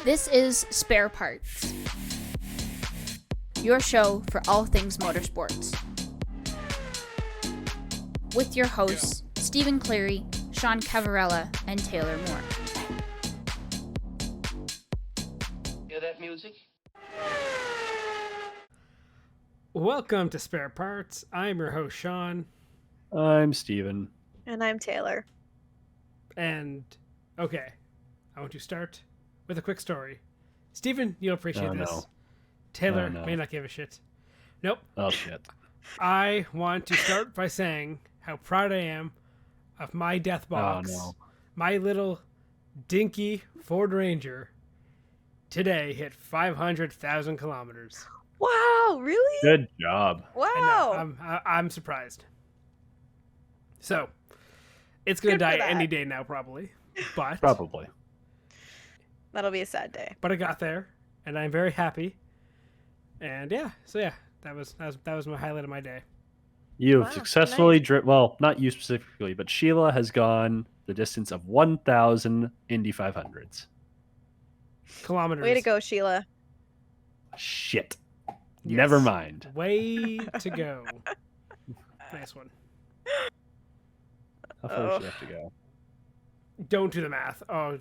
This is Spare Parts, your show for all things motorsports. With your hosts, Stephen Cleary, Sean Cavarella, and Taylor Moore. Hear that music? Welcome to Spare Parts. I'm your host, Sean. I'm Steven. And I'm Taylor. And, okay, I want to start with a quick story. Steven, you'll appreciate this. No. Taylor No. may not give a shit. Nope. Oh, shit. I want to start by saying how proud I am of my death box. Oh, no. My little dinky Ford Ranger today hit 500,000 kilometers. Wow, really? Good job. Wow. I'm surprised. So, it's going to Good for die that. any day now, probably. But Probably. That'll be a sad day. But I got there, and I'm very happy. And yeah, that was my highlight of my day. You've Wow, successfully well, not you specifically, but Sheila has gone the distance of 1,000 Indy 500s. Kilometers. Way to go, Sheila. Shit. Yes. Never mind. Way to go. Nice one. How far does she have to go? Don't do the math. Oh.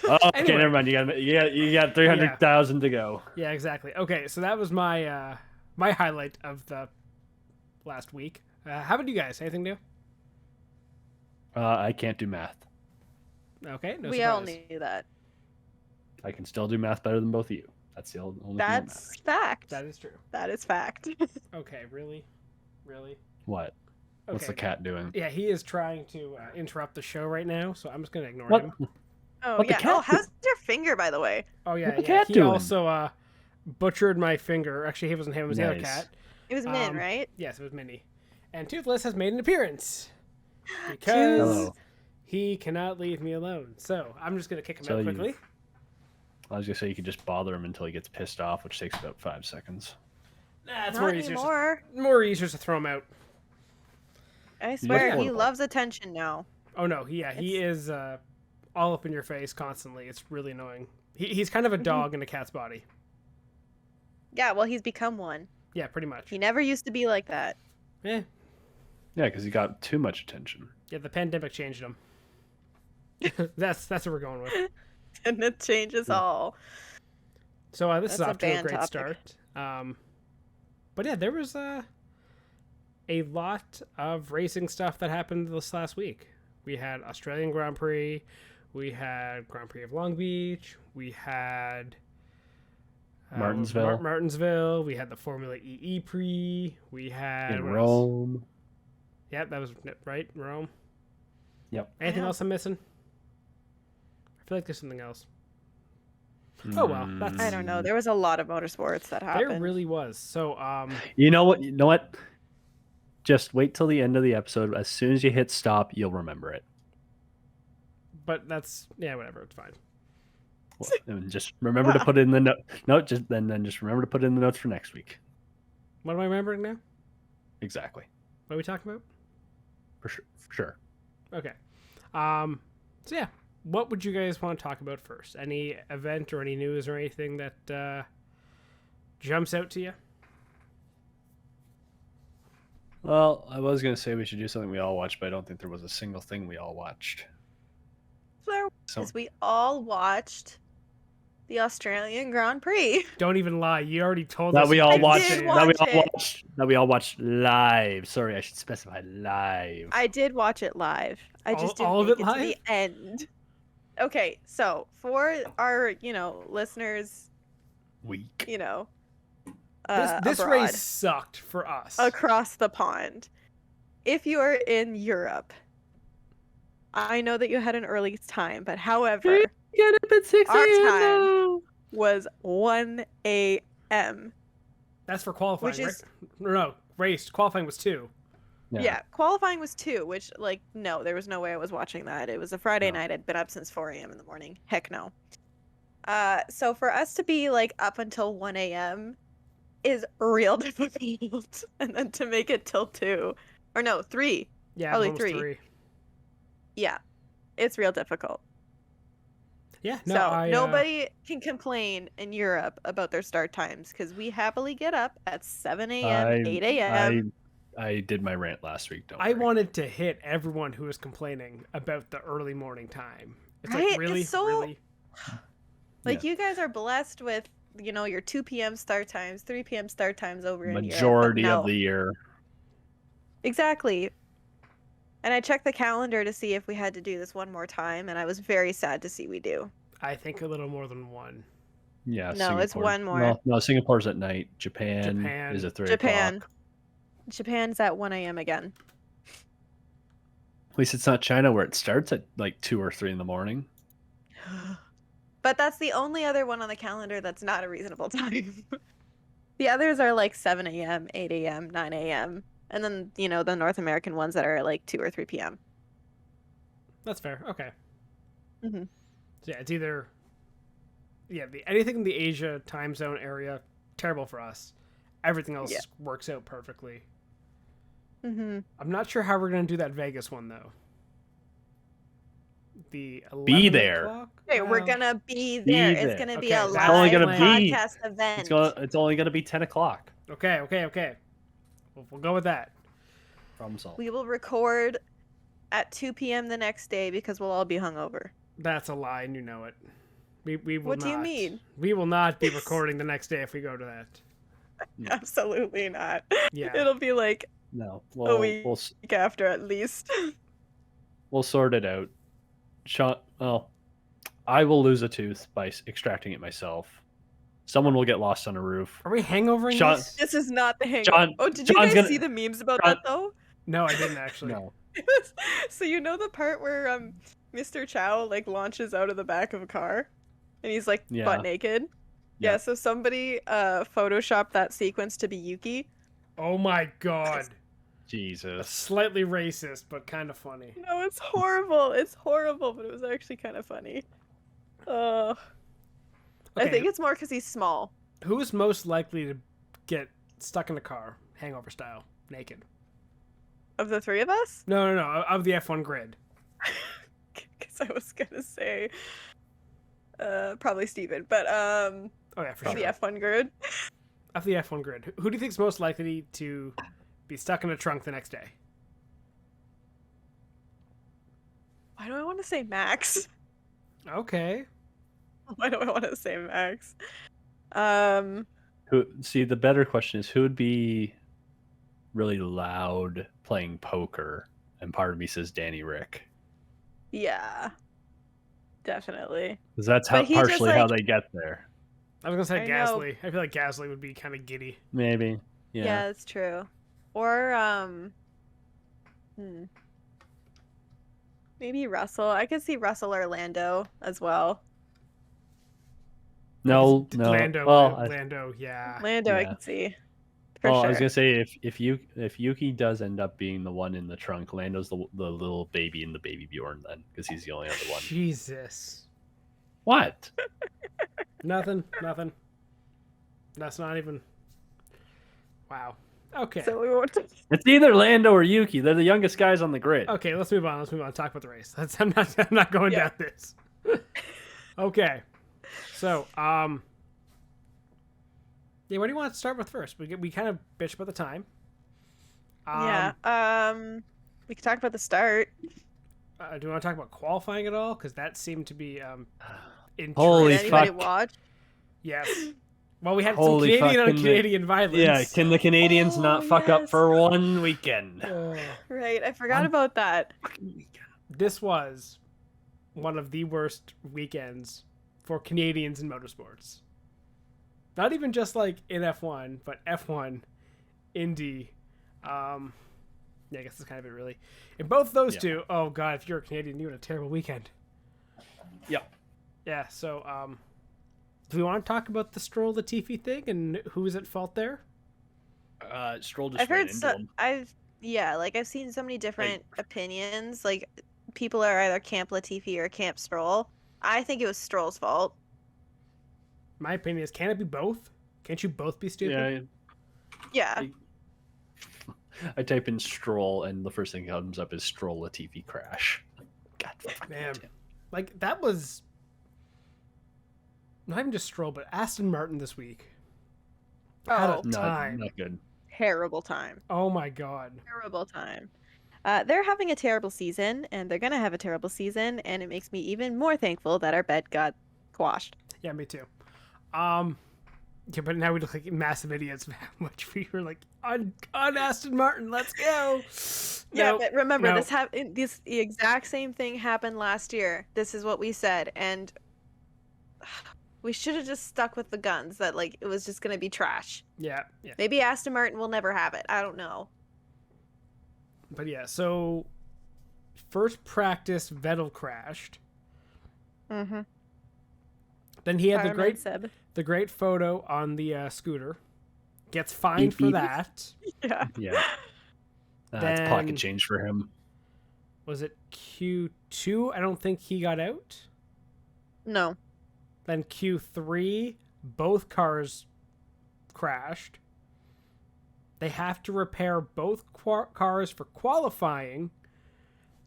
Oh, okay, Anyway. never mind. You got 300,000 to go. Yeah, exactly. Okay, so that was my my highlight of the last week. How about you guys? Anything new? I can't do math. Okay, no We surprise. all knew that. I can still do math better than both of you. That's the only thing that matters. That's fact. That is true. That is fact. Okay, really? What? What's Okay. the cat doing? Yeah, he is trying to interrupt the show right now, so I'm just going to ignore What? him. Oh, What the yeah. cat Oh, how's your finger, by the way? Oh, yeah, What the yeah. cat He doing? also butchered my finger. Actually, it wasn't him, it was the other Nice. cat. It was Min, Um, right? Yes, it was Minnie. And Toothless has made an appearance. Toothless. Because Hello. he cannot leave me alone. So I'm just going to kick him So out you- quickly. I was going to say you could just bother him until he gets pissed off, which takes about 5 seconds. Nah, it's Not more easier, anymore. more easier to throw him out. I swear, he portable. loves attention now. Oh, no. He is all up in your face constantly. It's really annoying. He's kind of a dog in a cat's body. Yeah, well, he's become one. Yeah, pretty much. He never used to be like that. Eh. Yeah, because he got too much attention. Yeah, the pandemic changed him. That's what we're going with. And it changes all. So this is That's a off to a band great topic. start. But yeah, there was a lot of racing stuff that happened this last week. We had Australian Grand Prix. We had Grand Prix of Long Beach. We had Martinsville. Martinsville. We had the Formula E Prix. We had In what else? Rome. Yep, that was right. Rome. Yep. Anything Yeah. else I'm missing? I feel like there's something else. Oh, well, that's- I don't know. There was a lot of motorsports that happened. There really was. So You know what? Just wait till the end of the episode. As soon as you hit stop, you'll remember it. but that's whatever. It's fine. Well, and just remember to put it in the note. No, just remember to put it in the notes for next week. What am I remembering now? Exactly. What are we talking about? For sure. Okay. So yeah, what would you guys want to talk about first? Any event or any news or anything that jumps out to you? Well, I was gonna say we should do something we all watched, but I don't think there was a single thing we all watched. There So was. We all watched the Australian Grand Prix. Don't even lie. You already told that us. we you all didn't watched. say it. That we all watched live. Sorry, I should specify live. I did watch it live. I just didn't all of make it it live? to the end. Okay, so for our, listeners, Week. This abroad, race sucked for us. across the pond. If you are in Europe, I know that you had an early time, but however, Get up at 6 Our a.m. time. was 1 a.m. That's for qualifying, Which is- right? No, race qualifying was 2. Yeah, qualifying was 2, which, no, there was no way I was watching that. It was a Friday No. night. I'd been up since 4 a.m. in the morning. Heck no. So for us to be, up until 1 a.m. is real difficult. And then to make it till 2. Or no, 3. Yeah, Probably almost 3. Yeah. It's real difficult. Yeah, no, So nobody can complain in Europe about their start times because we happily get up at 7 a.m., 8 a.m. I did my rant last week. Don't I worry. wanted to hit everyone who was complaining about the early morning time. It's Right? like, really? It's so- Really? Like, you guys are blessed with, your 2 p.m. start times, 3 p.m. start times over in Europe. but Majority no. of the year. Exactly. And I checked the calendar to see if we had to do this one more time, and I was very sad to see we do. I think a little more than one. Yeah. No, it's one more. No, Singapore's at night. Japan is at 3 Japan. o'clock. Japan's at 1 a.m. again. At least it's not China where it starts at like 2 or 3 in the morning. But that's the only other one on the calendar that's not a reasonable time. The others are like 7 a.m., 8 a.m., 9 a.m., and then, the North American ones that are at like 2 or 3 p.m. That's fair. Okay. Mm-hmm. So yeah, it's either anything in the Asia time zone area, terrible for us. Everything else works out perfectly. Mm-hmm. I'm not sure how we're gonna do that Vegas one though. The 11 Be there. o'clock? Okay, we're Well, gonna be there. It's there. gonna be Okay, a that's live only gonna be- podcast event. It's only gonna be 10 o'clock. Okay. We'll go with that. Problem solved. We will record at 2 p.m. the next day because we'll all be hungover. That's a lie, and you know it. We will What not. do you mean? We will not be recording the next day if we go to that. No. Absolutely not. Yeah. It'll be like No. a week We'll after at least. we'll sort it out. Well, I will lose a tooth by extracting it myself. Someone will get lost on a roof. Are we hangovering Sean- this? This is not the hangover. John- Oh, did you John's guys gonna- see the memes about John- that though? No, I didn't actually. No. So the part where Mr. Chow like launches out of the back of a car and he's like Yeah. butt naked. Yeah, Yeah. so somebody photoshopped that sequence to be Yuki. Oh my god. Jesus. Slightly racist, but kind of funny. No, it's horrible. It's horrible, but it was actually kind of funny. I Okay, think it's more because he's small. who is most likely to get stuck in a car, hangover style, naked? Of the three of us? No, of the F1 grid. Because I was gonna say probably Steven, but Oh yeah, for the sure. F1 grid. Of the F1 grid. Who do you think is most likely to be stuck in a trunk the next day? Why do I want to say Max? Okay. Why do I want to say Max? The better question is who would be really loud playing poker? And part of me says Danny Rick. Yeah, definitely. Because that's But he just, partially how like- they get there. I was gonna say I know. Gasly. I feel like Gasly would be kind of giddy. Maybe. Yeah, Yeah. that's true. Or maybe Russell. I could see Russell or Lando as well. No. Lando. Well, Lando. Yeah. Lando, I Yeah. could see. For well, sure. I was gonna say if Yuki does end up being the one in the trunk, Lando's the little baby in the baby Bjorn then, because he's the only other one. Jesus. What? Nothing. That's not even. Wow. Okay. So we won't. It's either Lando or Yuki. They're the youngest guys on the grid. Okay, let's move on. Talk about the race. I'm not going Yeah. down this. Okay. So, yeah, what do you want to start with first? We kind of bitched about the time. Yeah. We can talk about the start. Do you want to talk about qualifying at all? Because that seemed to be intriguing. Holy Did anybody fuck. watch? Yes. Well, we had some Holy Canadian on fucking- Canadian violence. Yeah, can the Canadians Oh, not fuck up yes. for one weekend? Right, I forgot about that. This was one of the worst weekends for Canadians in motorsports. Not even just like in F1, but F1, Indy. Yeah, I guess that's kind of it, really. In both those Yeah. two, oh god, if you're a Canadian, you had a terrible weekend. Yeah. Yeah. So, do we want to talk about the Stroll Latifi thing and who's at fault there? Stroll just I've ran heard into so. him. I've seen so many different opinions. Like people are either Camp Latifi or Camp Stroll. I think it was Stroll's fault. My opinion is, can it be both? Can't you both be stupid? Yeah. I type in Stroll, and the first thing that comes up is Stroll Latifi crash. God fucking Man. damn. Like, that was not even just Stroll, but Aston Martin this week. Had Oh, a time. Not good. terrible time. Oh my god. Terrible time. They're having a terrible season, and they're gonna have a terrible season, and it makes me even more thankful that our bet got squashed. Yeah, me too. Yeah, but now we look like massive idiots. How much we were like on Aston Martin. Let's go. Yeah, Nope, but remember, nope. the exact same thing happened last year. This is what we said, and we should have just stuck with the guns that like it was just gonna be trash. Yeah. Maybe Aston Martin will never have it. I don't know. But yeah, so first practice, Vettel crashed. Mm-hmm. Then he had Seb. the great photo on the scooter. Gets fined Beep, for beep. that. Yeah. Yeah. It's Then- pocket change for him. Was it Q2? I don't think he got out. No. Then Q3, both cars crashed. They have to repair both cars for qualifying.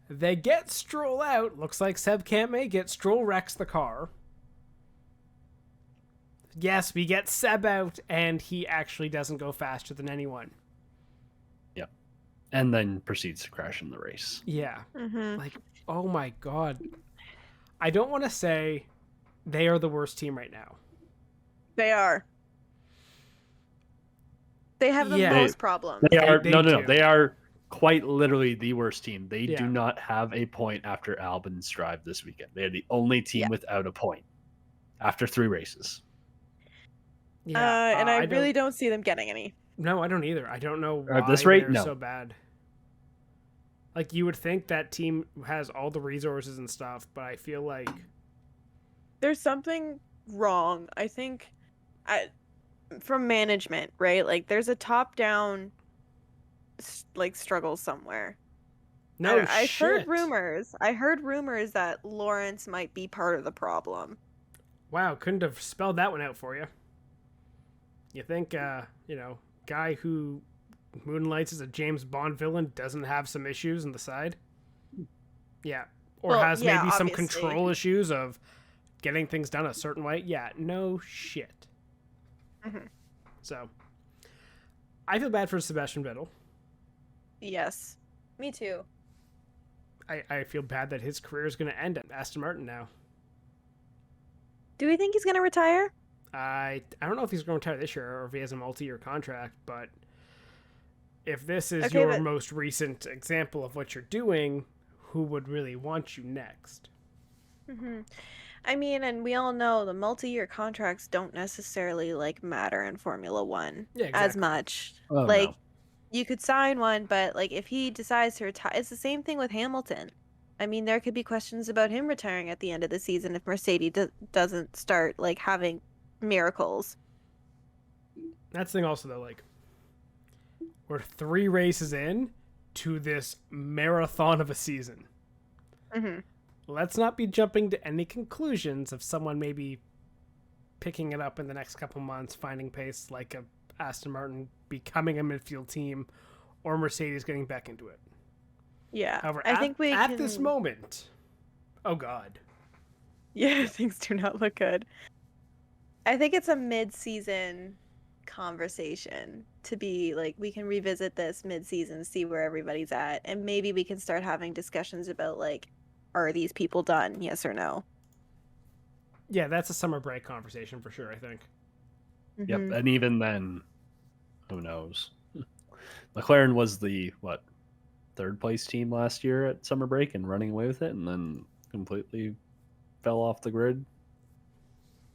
They get Stroll out. Looks like Seb can't make it. Stroll wrecks the car. Yes, we get Seb out, and he actually doesn't go faster than anyone. Yep. And then proceeds to crash in the race. Yeah. Mm-hmm. Like, oh my god. I don't want to say they are the worst team right now. They are. They have the Yeah. most problems. They are they no. do. They are quite literally the worst team. They Yeah. do not have a point after Albon's drive this weekend. They are the only team Yeah. without a point after 3 races. Yeah. And I don't- really don't see them getting any. No, I don't either. I don't know why At this rate, they're no. so bad. Like, you would think that team has all the resources and stuff, but I feel like There's something wrong. I think from management, right? Like there's a top-down like struggle somewhere. no I shit. heard rumors. I heard rumors that Lawrence might be part of the problem. Wow, couldn't have spelled that one out for you. You think, guy who moonlights as a James Bond villain doesn't have some issues on the side? Yeah. Or Well, has yeah, maybe some obviously. control issues of getting things done a certain way? Yeah, no shit. Mhm. So, I feel bad for Sebastian Vettel. Yes. Me too. I feel bad that his career is going to end at Aston Martin now. Do we think he's going to retire? I don't know if he's going to retire this year or if he has a multi-year contract, but if this is Okay, your but- most recent example of what you're doing, who would really want you next? Mm-hmm. I mean, and we all know the multi-year contracts don't necessarily like matter in Formula One Yeah, as exactly. much. Oh, Like no. you could sign one, but like if he decides to retire, it's the same thing with Hamilton. I mean, there could be questions about him retiring at the end of the season if Mercedes doesn't start like having miracles. That's the thing also, though, like, we're 3 races in to this marathon of a season. Mm-hmm. Let's not be jumping to any conclusions of someone maybe picking it up in the next couple months, finding pace like a Aston Martin becoming a midfield team, or Mercedes getting back into it. Yeah, However, I think we at can... this moment, oh god, Yeah, things do not look good. I think it's a mid-season conversation to be like we can revisit this mid-season, see where everybody's at, and maybe we can start having discussions about like, are these people done? Yes or no? yeah, that's a summer break conversation for sure. I think. Yep. Mhm. And even then, who knows? McLaren was the 3rd place team last year at summer break and running away with it, and then completely fell off the grid.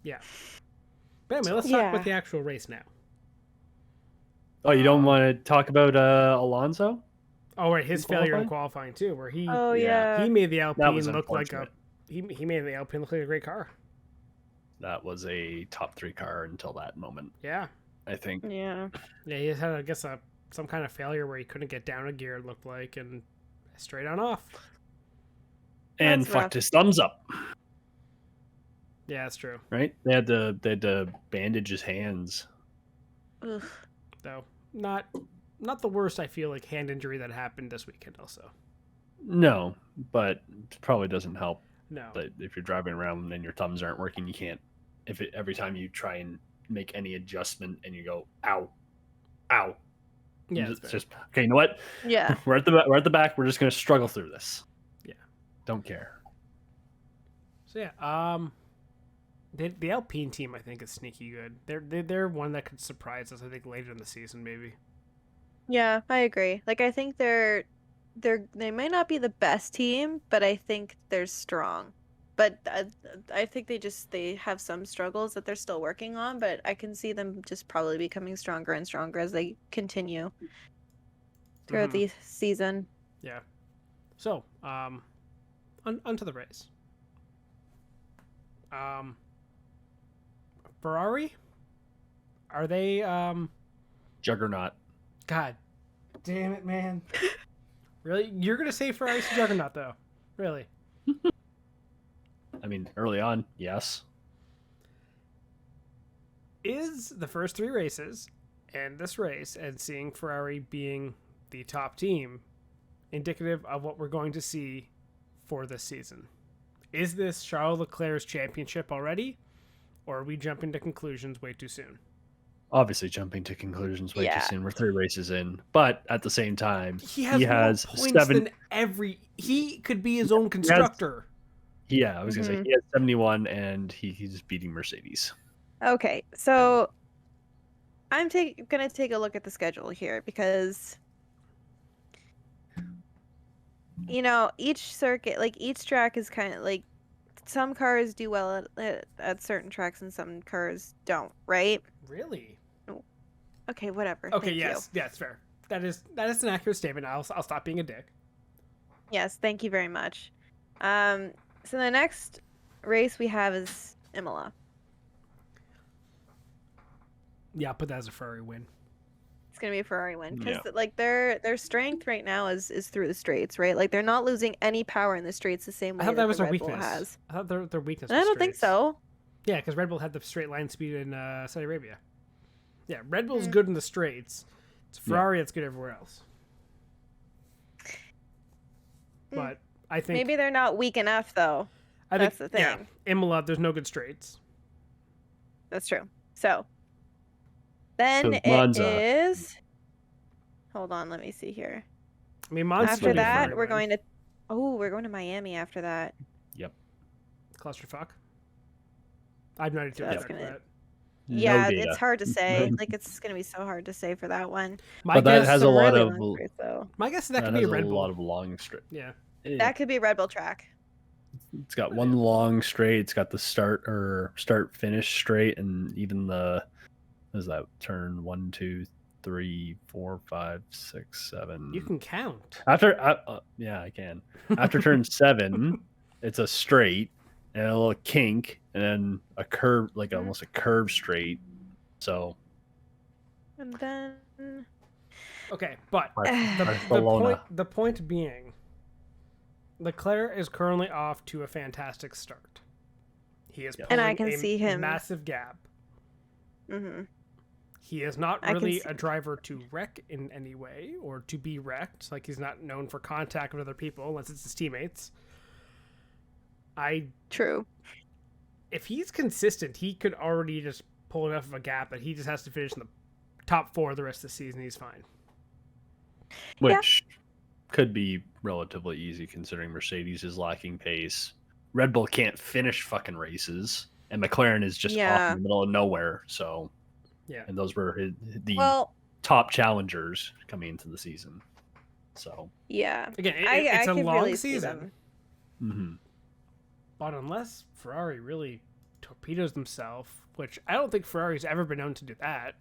Yeah. But anyway, let's talk Yeah. about the actual race now. Oh, you don't want to talk about Alonso? Oh, right, his In failure in qualifying too, where he Oh Yeah. yeah. he made the That was Alpine look like a unfortunate. he made the Alpine look like a great car. That was a top 3 car until that moment, Yeah. I think. Yeah. Yeah, he had, I guess, some kind of failure where he couldn't get down a gear, it looked like, and straight on off. And That's fucked rough. his thumbs up, Yeah, that's true. right? They had to bandage his hands. Ugh. Though not the worst. I feel like hand injury that happened this weekend. Also, No, but it probably doesn't help no. that if you're driving around and your thumbs aren't working, you can't every time you try and make any adjustment and you go, ow, ow. Yeah, It's just okay. You know what? Yeah. We're at the back. We're just gonna struggle through this. Yeah. Don't care. So yeah, the Alpine team I think is sneaky good. They're one that could surprise us. I think later in the season maybe. Yeah, I agree. Like I think they might not be the best team, but I think they're strong. But I think they have some struggles that they're still working on, but I can see them just probably becoming stronger and stronger as they continue throughout the season. Yeah. So, onto the race. Ferrari? Are they Juggernaut. God damn it, man. Really? You're gonna say Ferrari's a juggernaut though? Really? I mean, early on, yes. Is the first 3 races and this race and seeing Ferrari being the top team indicative of what we're going to see for this season? Is this Charles Leclerc's championship already, or are we jumping to conclusions way too soon? Obviously, jumping to conclusions way Yeah. too soon. We're 3 races in, but at the same time, He has more points than he could be his own constructor. Yeah, I was gonna say he has 71, and he's beating Mercedes. Okay, so I'm gonna take a look at the schedule here because each circuit, like each track is kind of like some cars do well at certain tracks and some cars don't, right? Really? Okay, whatever. Okay, Thank yes, you. yes, fair. That is an accurate statement. I'll stop being a dick. Yes, thank you very much. So the next race we have is Imola. Yeah, I'll put that as a Ferrari win. It's gonna be a Ferrari win because like their strength right now is through the straights, right? Like they're not losing any power in the straights the same way I thought that was the their Red Bull weakness. has. I thought their weakness And was I don't think straights. so. Yeah, because Red Bull had the straight line speed in Saudi Arabia. Yeah, Red Bull's good in the straights. It's Ferrari that's good everywhere else. But I think Maybe they're not weak enough though. That's the thing. Yeah, Imola, there's no good straights. That's true. So then So it Monza. is. Hold on, let me see here. I mean, Monza's After gonna be a that, Ferrari we're win. going to. Oh, we're going to Miami after that. Yep. Clusterfuck. I've no idea So what that's to gonna- that. Yeah, No data. it's hard to say. Like it's gonna be so hard to say for that one. My But that guess, has a Some lot really of long straights, though. my guess is that that could be has a Red Bull. lot of long straight. Yeah. That could be a Red Bull track. It's got one long straight. It's got the start finish straight, and even what is that turn 1, 2, 3, 4, 5, 6, 7. You can count. After yeah, I can. After turn 7, it's a straight and a little kink, and then a curve, like almost a curve straight. So And then Okay, but Barcelona. the point being, Leclerc is currently off to a fantastic start. He is Yeah. pulling And I can a see him- massive gap. hmm He is not I can really see a driver to wreck in any way or to be wrecked. Like he's not known for contact with other people unless it's his teammates. True. If he's consistent, he could already just pull enough of a gap that he just has to finish in the top 4 the rest of the season. He's fine. which could be relatively easy considering Mercedes is lacking pace. Red Bull can't finish fucking races, and McLaren is just off Yeah. in the middle of nowhere. So, Yeah. and those were the Well, top challengers coming into the season. So, yeah. Again, I it's a could long really see season. them. mhm. But unless Ferrari really torpedoes themselves, which I don't think Ferrari's ever been known to do that.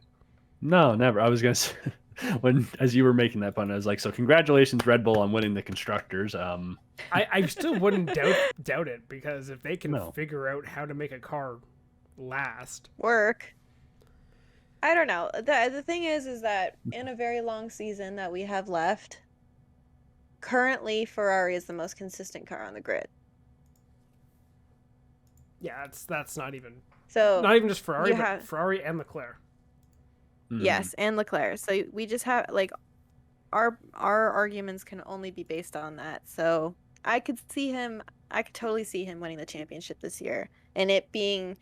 No, never. I was gonna say as you were making that pun, I was like, so congratulations, Red Bull, on winning the constructors. I still wouldn't doubt it, because if they can No. figure out how to make a car last. Work. I don't know. The thing is that in a very long season that we have left, currently Ferrari is the most consistent car on the grid. Yeah, that's not even So just Ferrari, you but have- Ferrari and Leclerc. Mhm. yes, and Leclerc. So we just have like our arguments can only be based on that. So I could totally see him winning the championship this year, and it being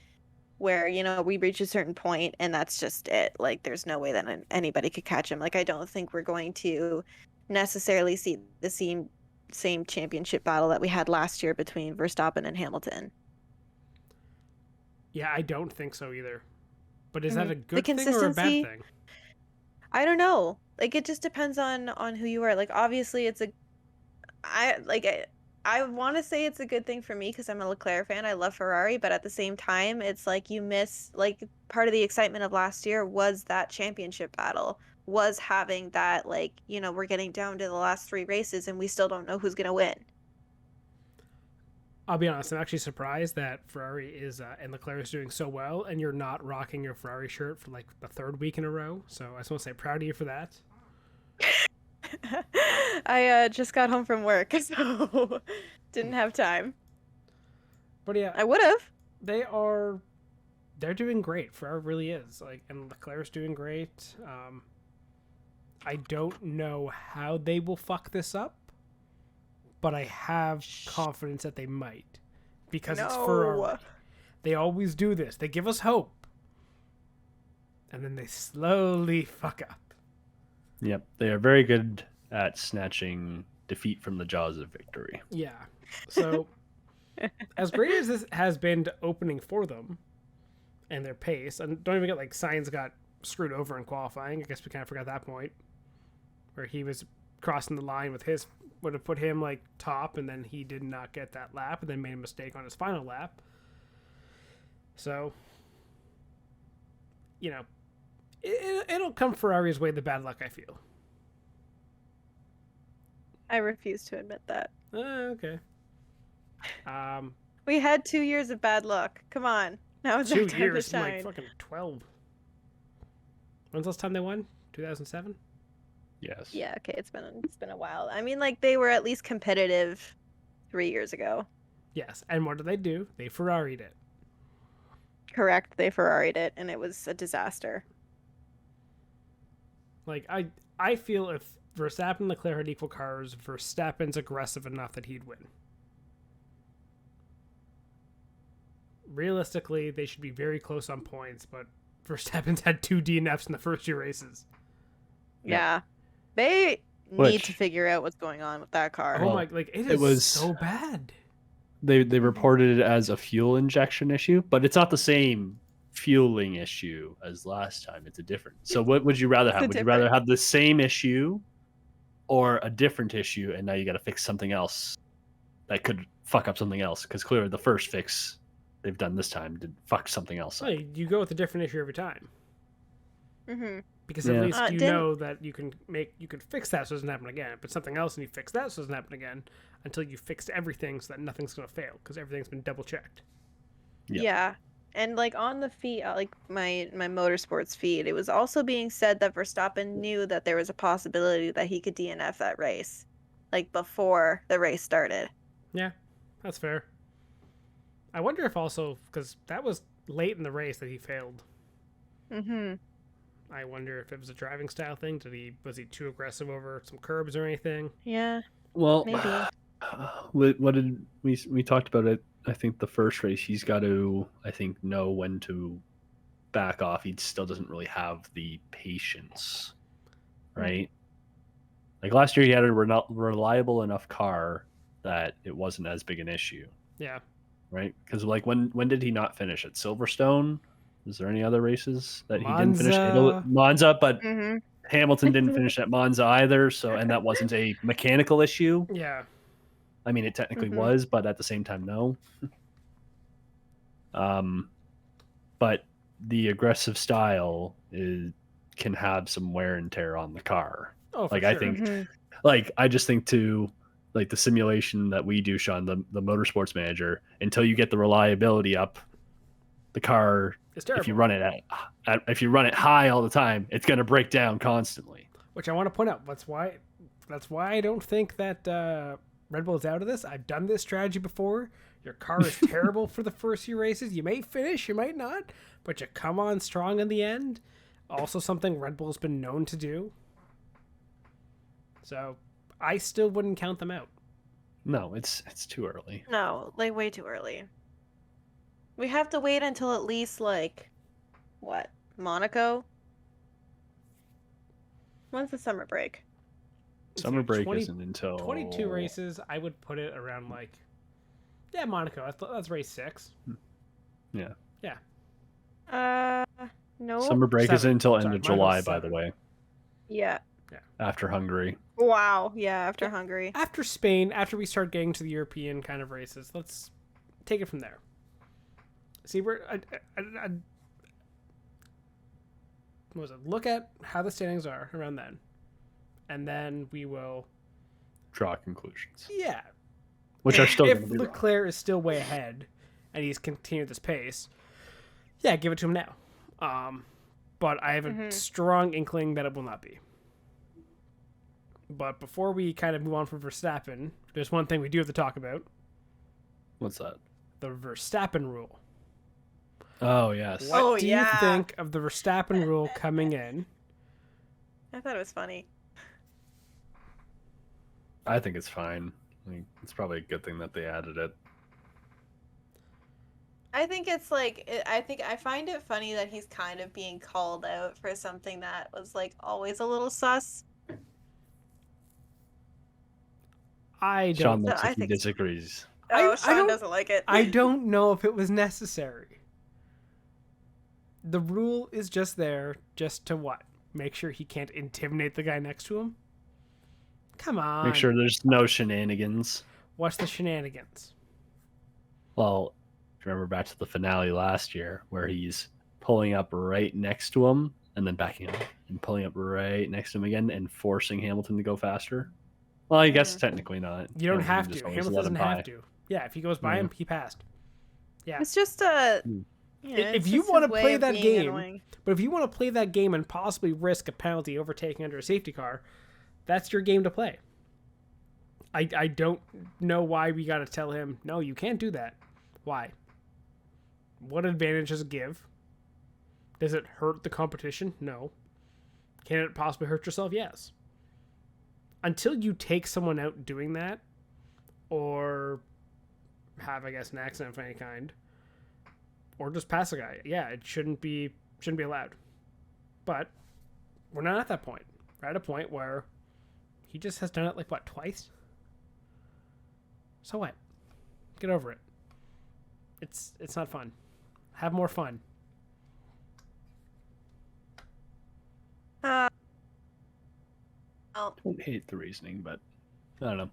where, you know, we reach a certain point and that's just it. Like, there's no way that anybody could catch him. Like, I don't think we're going to necessarily see the same championship battle that we had last year between Verstappen and Hamilton. Yeah, I don't think so either. But is that a The good thing or a bad consistency, thing? I don't know. Like, it just depends on who you are. Like, obviously I want to say it's a good thing for me because I'm a Leclerc fan. I love Ferrari, but at the same time, it's like you miss, like, part of the excitement of last year was that championship battle, was having that, like, you know, we're getting down to the last 3 races and we still don't know who's gonna win. I'll be honest, I'm actually surprised that Ferrari is and Leclerc is doing so well, and you're not rocking your Ferrari shirt for like the 3rd week in a row. So I just want to say proud of you for that. I just got home from work, so didn't have time. But yeah, I would have. they're doing great. Ferrari really is, like, and Leclerc's doing great. I don't know how they will fuck this up, but I have confidence that they might, because it's Ferrari. They always do this. They give us hope, and then they slowly fuck up. Yep, they are very good at snatching defeat from the jaws of victory. Yeah. So, as great as this has been to opening for them and their pace, and don't even get like Sainz got screwed over in qualifying. I guess we kind of forgot that point where he was crossing the line with his, would have put him like top, and then he did not get that lap and then made a mistake on his final lap. So, you know, it'll come Ferrari's way, the bad luck, I feel. I refuse to admit that. Okay. We had 2 years of bad luck. Come on. Now it's our 2 time years, to shine. like fucking 12. When's the last time they won? 2007? Yes. Yeah, okay, it's been a while. I mean, like, they were at least competitive 3 years ago. Yes. And what did they do? They Ferrari'd it. Correct, they Ferrari'd it, and it was a disaster. Like, I feel if Verstappen and Leclerc had equal cars, Verstappen's aggressive enough that he'd win. Realistically, they should be very close on points, but Verstappen's had 2 DNFs in the first 2 races. Yeah. They need to figure out what's going on with that car. Oh my, like, it was so bad. They reported it as a fuel injection issue, but it's not the same fueling issue as last time. It's a different. So what would you rather have? Would you rather have the same issue or a different issue, and now you got to fix something else that could fuck up something else? Because clearly the first fix they've done this time did fuck something else up. Well, you go with a different issue every time. Mm-hmm. Because at least you know that you can fix that so it doesn't happen again. But something else and you fix that so it doesn't happen again until you fixed everything so that nothing's going to fail because everything's been double checked. Yep. Yeah. And like on the feed, like my motorsports feed, it was also being said that Verstappen knew that there was a possibility that he could DNF that race, like before the race started. Yeah, that's fair. I wonder if also, because that was late in the race that he failed. Mm-hmm. I wonder if it was a driving style thing. Was he too aggressive over some curbs or anything? Yeah. Well, maybe. what did we talked about it? I think the first race he's got to, I think, know when to back off. He still doesn't really have the patience, right? Like last year, he had a reliable enough car that it wasn't as big an issue. Yeah. Right? Because like when did he not finish at Silverstone? Was there any other races that he didn't finish? Monza, but Hamilton didn't finish at Monza either. So, and that wasn't a mechanical issue. Yeah. I mean, it technically was, but at the same time, no. But the aggressive style can have some wear and tear on the car. Oh, for like sure. I think, like I just think too, like the simulation that we do, Sean, the motorsports manager, until you get the reliability up, the car, if you run it if you run it high all the time, it's going to break down constantly. Which I want to point out. That's why I don't think that Red Bull is out of this. I've done this strategy before. Your car is terrible for the first few races. You may finish, you might not, but you come on strong in the end. Also something Red Bull's been known to do. So I still wouldn't count them out. No, it's too early. No, like way too early. We have to wait until at least like what? Monaco? When's the summer break? Summer break 20 isn't until 22 races. I would put it around like, yeah, Monaco. That's race 6. Yeah. Yeah. No. Summer break 7. isn't until end Sorry, of Monaco's July, by 7. the way. Yeah. After Hungary. Wow. Yeah, after Hungary. After Spain, after we start getting to the European kind of races, let's take it from there. See, what was it? Look at how the standings are around then, and then we will. Draw conclusions. Yeah, Which are still if going to be wrong. Leclerc is still way ahead, and he's continued this pace, yeah, give it to him now. But I have a strong inkling that it will not be. But before we kind of move on from Verstappen, there's one thing we do have to talk about: What's that? the Verstappen rule. Oh, yes. What do you yeah. think of the Verstappen rule coming in? I thought it was funny. I think it's fine. I mean, it's probably a good thing that they added it. I think it's like I find it funny that he's kind of being called out for something that was like always a little sus. I Sean don't. looks I like he think- disagrees. Oh, I Sean don't- doesn't like it. I don't know if it was necessary. The rule is just there, just to what? Make sure he can't intimidate the guy next to him. Come on. Make sure there's no shenanigans. What's the shenanigans? Well, remember back to the finale last year where he's pulling up right next to him and then backing up and pulling up right next to him again and forcing Hamilton to go faster. Well, I guess technically not. You don't Hamilton have just to. always Hamilton let doesn't him by. have to. Yeah, if he goes by him, he passed. Yeah. It's just a. Hmm. Yeah, If it's you just wanna his way play of that being game, annoying. But if you want to play that game and possibly risk a penalty overtaking under a safety car, that's your game to play. I don't know why we got to tell him, no, you can't do that. Why? What advantage does it give? Does it hurt the competition? No. Can it possibly hurt yourself? Yes. Until you take someone out doing that, or have, I guess, an accident of any kind, or just pass a guy, yeah, it shouldn't be allowed. But we're not at that point. We're at a point where he just has done it like what, twice? So what? Get over it. It's not fun. Have more fun. Well, I don't hate the reasoning, but I don't know.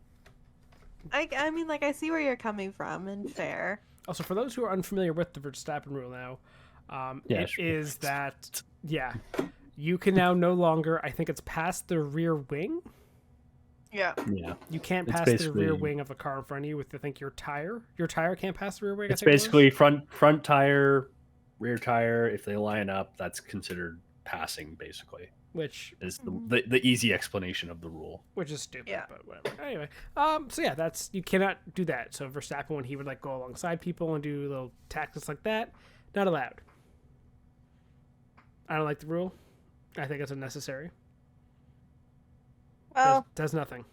I mean, like, I see where you're coming from, and fair. Also, for those who are unfamiliar with the Verstappen rule now, Yeah, it sure. is that, yeah, you can now no longer, I think it's past the rear wing. Yeah. Yeah. You can't It's pass the basically- rear wing of the car in front of you with, I think, your tire. Your tire can't pass the rear wing. It's I think it was. basically front tire, rear tire. If they line up, that's considered passing, basically. which Is the easy explanation of the rule. is stupid, Yeah. but whatever. Anyway, so yeah, that's, you cannot do that. So Verstappen, when he would like go alongside people and do little tactics like that, not allowed. I don't like the rule. I think it's unnecessary. Well, Does nothing.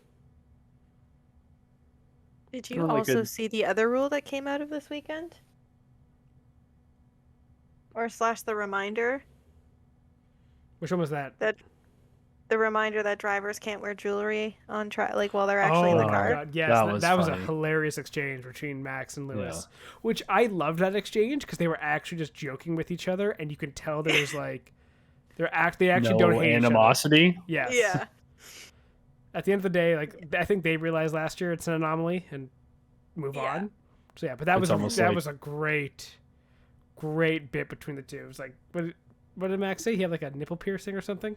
did you Well, like also a- see the other rule that came out of this weekend? Or slash the reminder Which one was that? that the reminder that drivers can't wear jewelry on like while they're actually in the Oh, car. God, yes, That that was was a funny. hilarious exchange between Max and Lewis, which I loved that exchange because they were actually just joking with each other, and you could tell there was like they actually No don't hate animosity. each other. Yes. Yeah. At the end of the day, like I think they realized last year it's an anomaly and move Yeah. on. So yeah, but that It's almost like- was a great bit between the two. It was like, what did Max say? He had like a nipple piercing or something.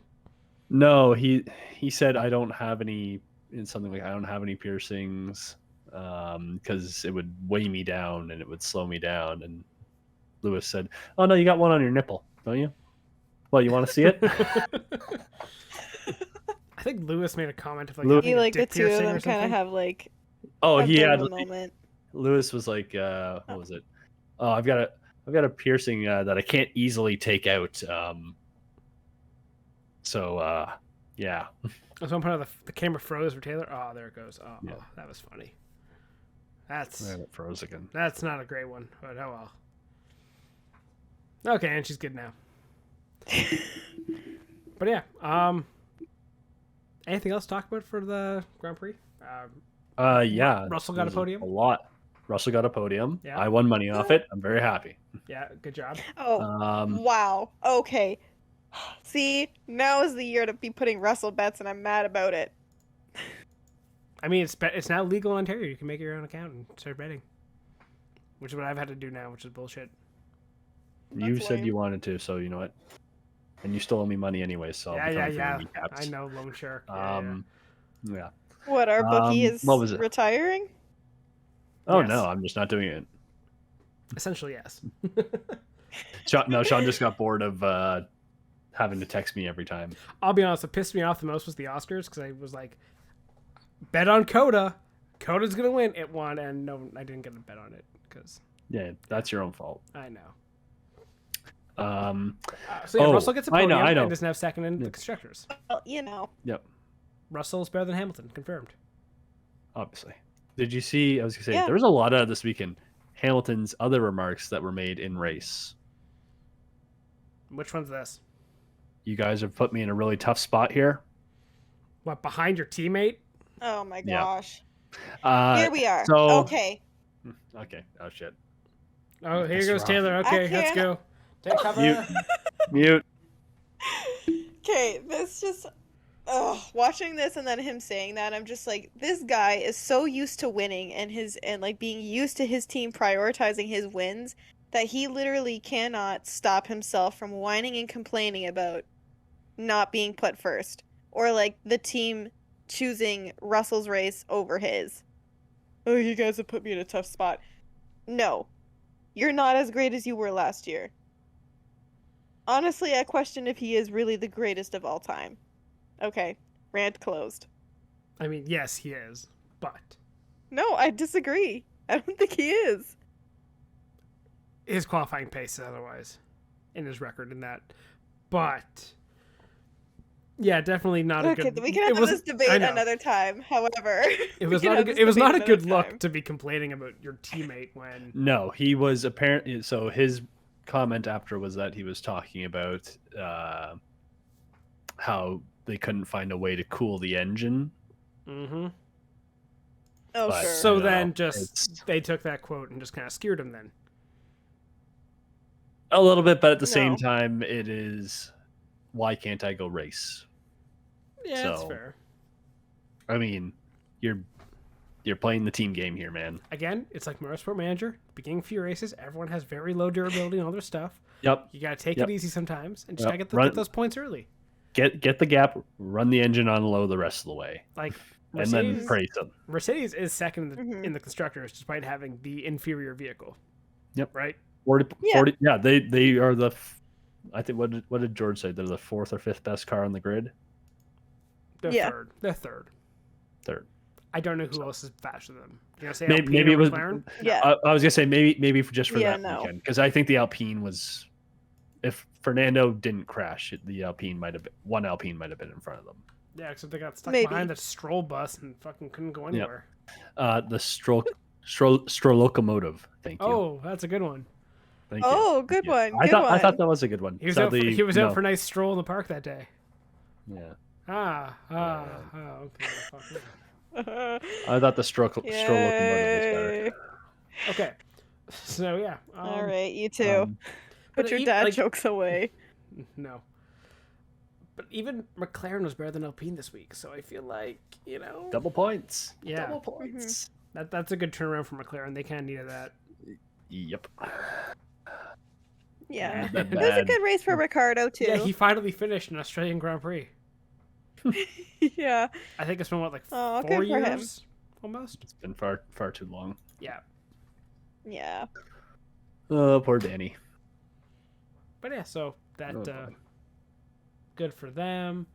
No, he said I don't have any. In something like I don't have any piercings, because it would weigh me down and it would slow me down. And Lewis said, "Oh no, you got one on your nipple, don't you? Well, you want to see it?" I think Lewis made a comment of like Lew- having You a like the dick two of piercing or them kind of something. have like Oh, a he bit had. of a moment. Lewis was like, "What was it? Oh, I've got a piercing that I can't easily take out. Yeah." At one point, the camera froze for Taylor. Oh, there it goes. Oh, Yeah. that was funny. That's And it froze again. not a great one, but oh well. Okay, and she's good now. But yeah, anything else to talk about for the Grand Prix? Yeah. Russell got a there's podium? A lot. Russell got a podium. Yeah. I won money off it. I'm very happy. Yeah, good job. Oh, wow. Okay. See, now is the year to be putting Russell bets, and I'm mad about it. I mean, it's now legal in Ontario. You can make your own account and start betting, which is what I've had to do now, which is bullshit. You That's said lame. you wanted to, so you know what? And you still owe me money anyway, so I'll become free handicapped. I know, loan shark. Yeah. Yeah. What, our bookie is what was it? retiring? Oh Yes. no, I'm just not doing it. Essentially, yes. Sean just got bored of having to text me every time. I'll be honest. What pissed me off the most was the Oscars because I was like, bet on Coda. Coda's gonna win. It won, and no, I didn't get a bet on it because Yeah, that's your own fault. I know. Um, So yeah, Oh, Russell gets a I podium know, I know. and is now second in the constructors. Well, you know. Yep, Russell's better than Hamilton, confirmed. obviously. Did you see? I was gonna say Yeah. there was a lot of this weekend. Hamilton's other remarks that were made in race. Which one's this? You guys have put me in a really tough spot here. What, behind your teammate? Oh my Yeah. gosh. Uh, Here we are. so- Okay. Okay. Oh shit. Oh, here That's goes rough. Taylor. Okay, I let's can't- go. Take cover. Mute. Mute. Okay, this just watching this and then him saying that, I'm just like, this guy is so used to winning and like being used to his team prioritizing his wins that he literally cannot stop himself from whining and complaining about not being put first, or like the team choosing Russell's race over his. Oh, you guys have put me in a tough spot. No. You're not as great as you were last year. Honestly, I question if he is really the greatest of all time. Okay, rant closed. I mean, yes, he is, but No, I disagree. I don't think he is. his qualifying pace is otherwise in his record in that. But yeah, definitely not a Okay, good. then we can have this I debate know. another time. However, It we was can not. have this It was debate not a another good look time. to be complaining about your teammate when. No, he was apparently. So his comment after was that he was talking about how they couldn't find a way to cool the engine. Mm-hmm. Oh, But- sure. So You know, then, just it's- they took that quote and just kind of skewered him. Then A little bit, but at the same No. time, it is. Why can't I go race? yeah, that's So- fair. I mean, you're playing the team game here, man. Again, it's like Motorsport Manager. Beginning few races, everyone has very low durability and all their stuff. Yep. You gotta take Yep. it easy sometimes, and just Yep. gotta get, Run- get those points early. Get the gap, run the engine on low the rest of the way, Like and then Mercedes, praise them. Mercedes is second Mhm. in the constructors, despite having the inferior vehicle. Yep. Right. 40, Yeah. 40 yeah, they are the. I think what did George say? They're the fourth or fifth best car on the grid. They're Yeah. third. They're third. Third. I don't know who else is faster than them. You gonna say Maybe- Alpine maybe or it was- McLaren? Yeah. I was gonna say maybe just for Yeah, that no. weekend, because I think the Alpine was. If Fernando didn't crash, the Alpine might have been, one Alpine might have been in front of them. Yeah, except they got stuck Maybe. behind that Stroll bus and fucking couldn't go anywhere. The Stroll locomotive. Thank you. Oh, that's a good one. Thank you. Oh, Thank good you. one. I Good thought one. that was a good one. He was out. Sadly, He was no. out for a nice stroll in the park that day. Yeah. Okay. Fuck yeah. I thought the Stroll locomotive was better. Yay. Okay. So yeah. All right, you too. Um, Put but your e- dad like- jokes away. No. But even McLaren was better than Alpine this week, so I feel like double points. Yeah. Double points. that's a good turnaround for McLaren. They kind of needed that. Yep. Yeah. Bad, It was a bad. good race for Ricardo too. Yeah, he finally finished an Australian Grand Prix. Yeah. I think it's been what, like Oh, 4 good for him. years, almost. It's been far too long. Yeah. Yeah. Oh, poor Danny. But yeah, so that Oh, boy. good for them.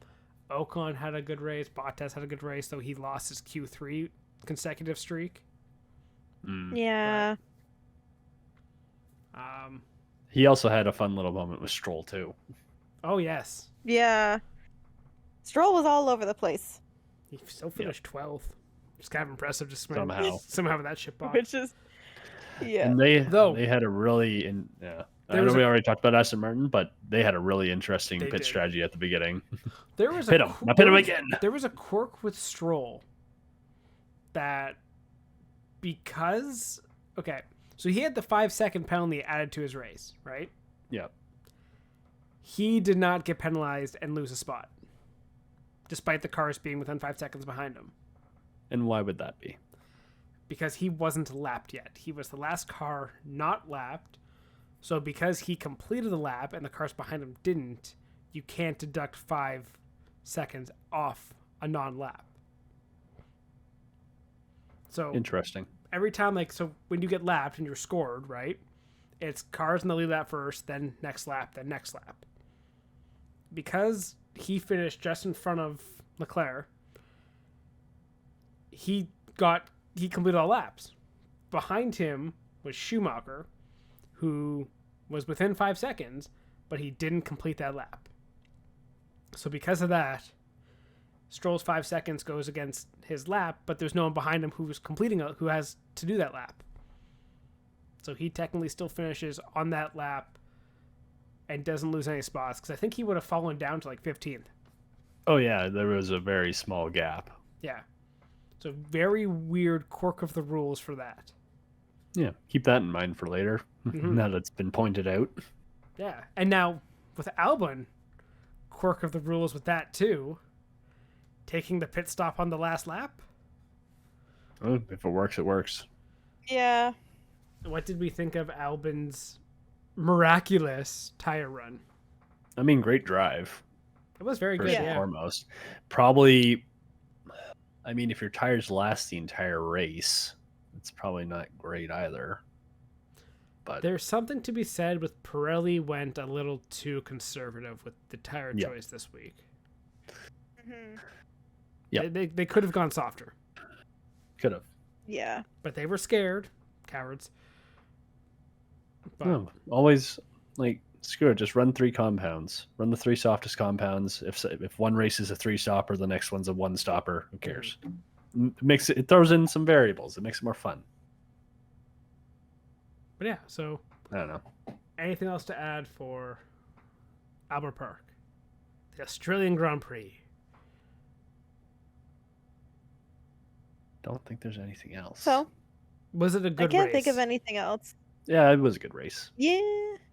Ocon had a good race. Bottas had a good race, though he lost his Q3 consecutive streak. Mm. Yeah. He also had a fun little moment with Stroll too. Oh yes, Yeah. Stroll was all over the place, he still finished 12th. Just kind of impressive, just Somehow. somehow with that shit box. which is yeah. And they Though- had a really I know we already talked about Aston Martin, but they had a really interesting They pit did. strategy at the beginning. There was Pit him. Now pit him again. There was a quirk with Stroll that because so he had the 5-second penalty added to his race, right? Yeah. He did not get penalized and lose a spot, despite the cars being within 5 seconds behind him. And why would that be? Because he wasn't lapped yet. He was the last car not lapped. So because he completed the lap and the cars behind him didn't, you can't deduct 5 seconds off a non-lap. So Interesting. every time, so when you get lapped and you're scored, right? It's cars in the lead lap first, then next lap, then next lap. Because he finished just in front of Leclerc, he completed all laps. Behind him was Schumacher, who was within 5 seconds, but he didn't complete that lap. So because of that, Stroll's 5 seconds goes against his lap, but there's no one behind him who has to do that lap. So he technically still finishes on that lap and doesn't lose any spots, because I think he would have fallen down to 15th. Oh yeah, there was a very small gap. Yeah. So very weird quirk of the rules for that. Yeah, keep that in mind for later. Now that it's been pointed out. Yeah. And now with Albon, quirk of the rules with that too. Taking the pit stop on the last lap. Oh, if it works, it works. Yeah. What did we think of Albon's miraculous tire run? I mean, great drive. It was very First good, and yeah. foremost. Probably, I mean, if your tires last the entire race, it's probably not great either. But There's something to be said with Pirelli went a little too conservative with the tire Yeah. choice this week. Mhm. Yeah. They could have gone softer, could have. Yeah. but they were scared. Cowards. But No, always screw it. Just run 3 compounds. Run the 3 softest compounds. If one race is a 3 stopper, the next one's a 1 stopper. Who cares? It throws in some variables. It makes it more fun. But yeah, so I don't know. anything else to add for Albert Park? The Australian Grand Prix. Don't think there's anything else. So Was it a I good can't race? think of anything else. Yeah, it was a good race. Yeah.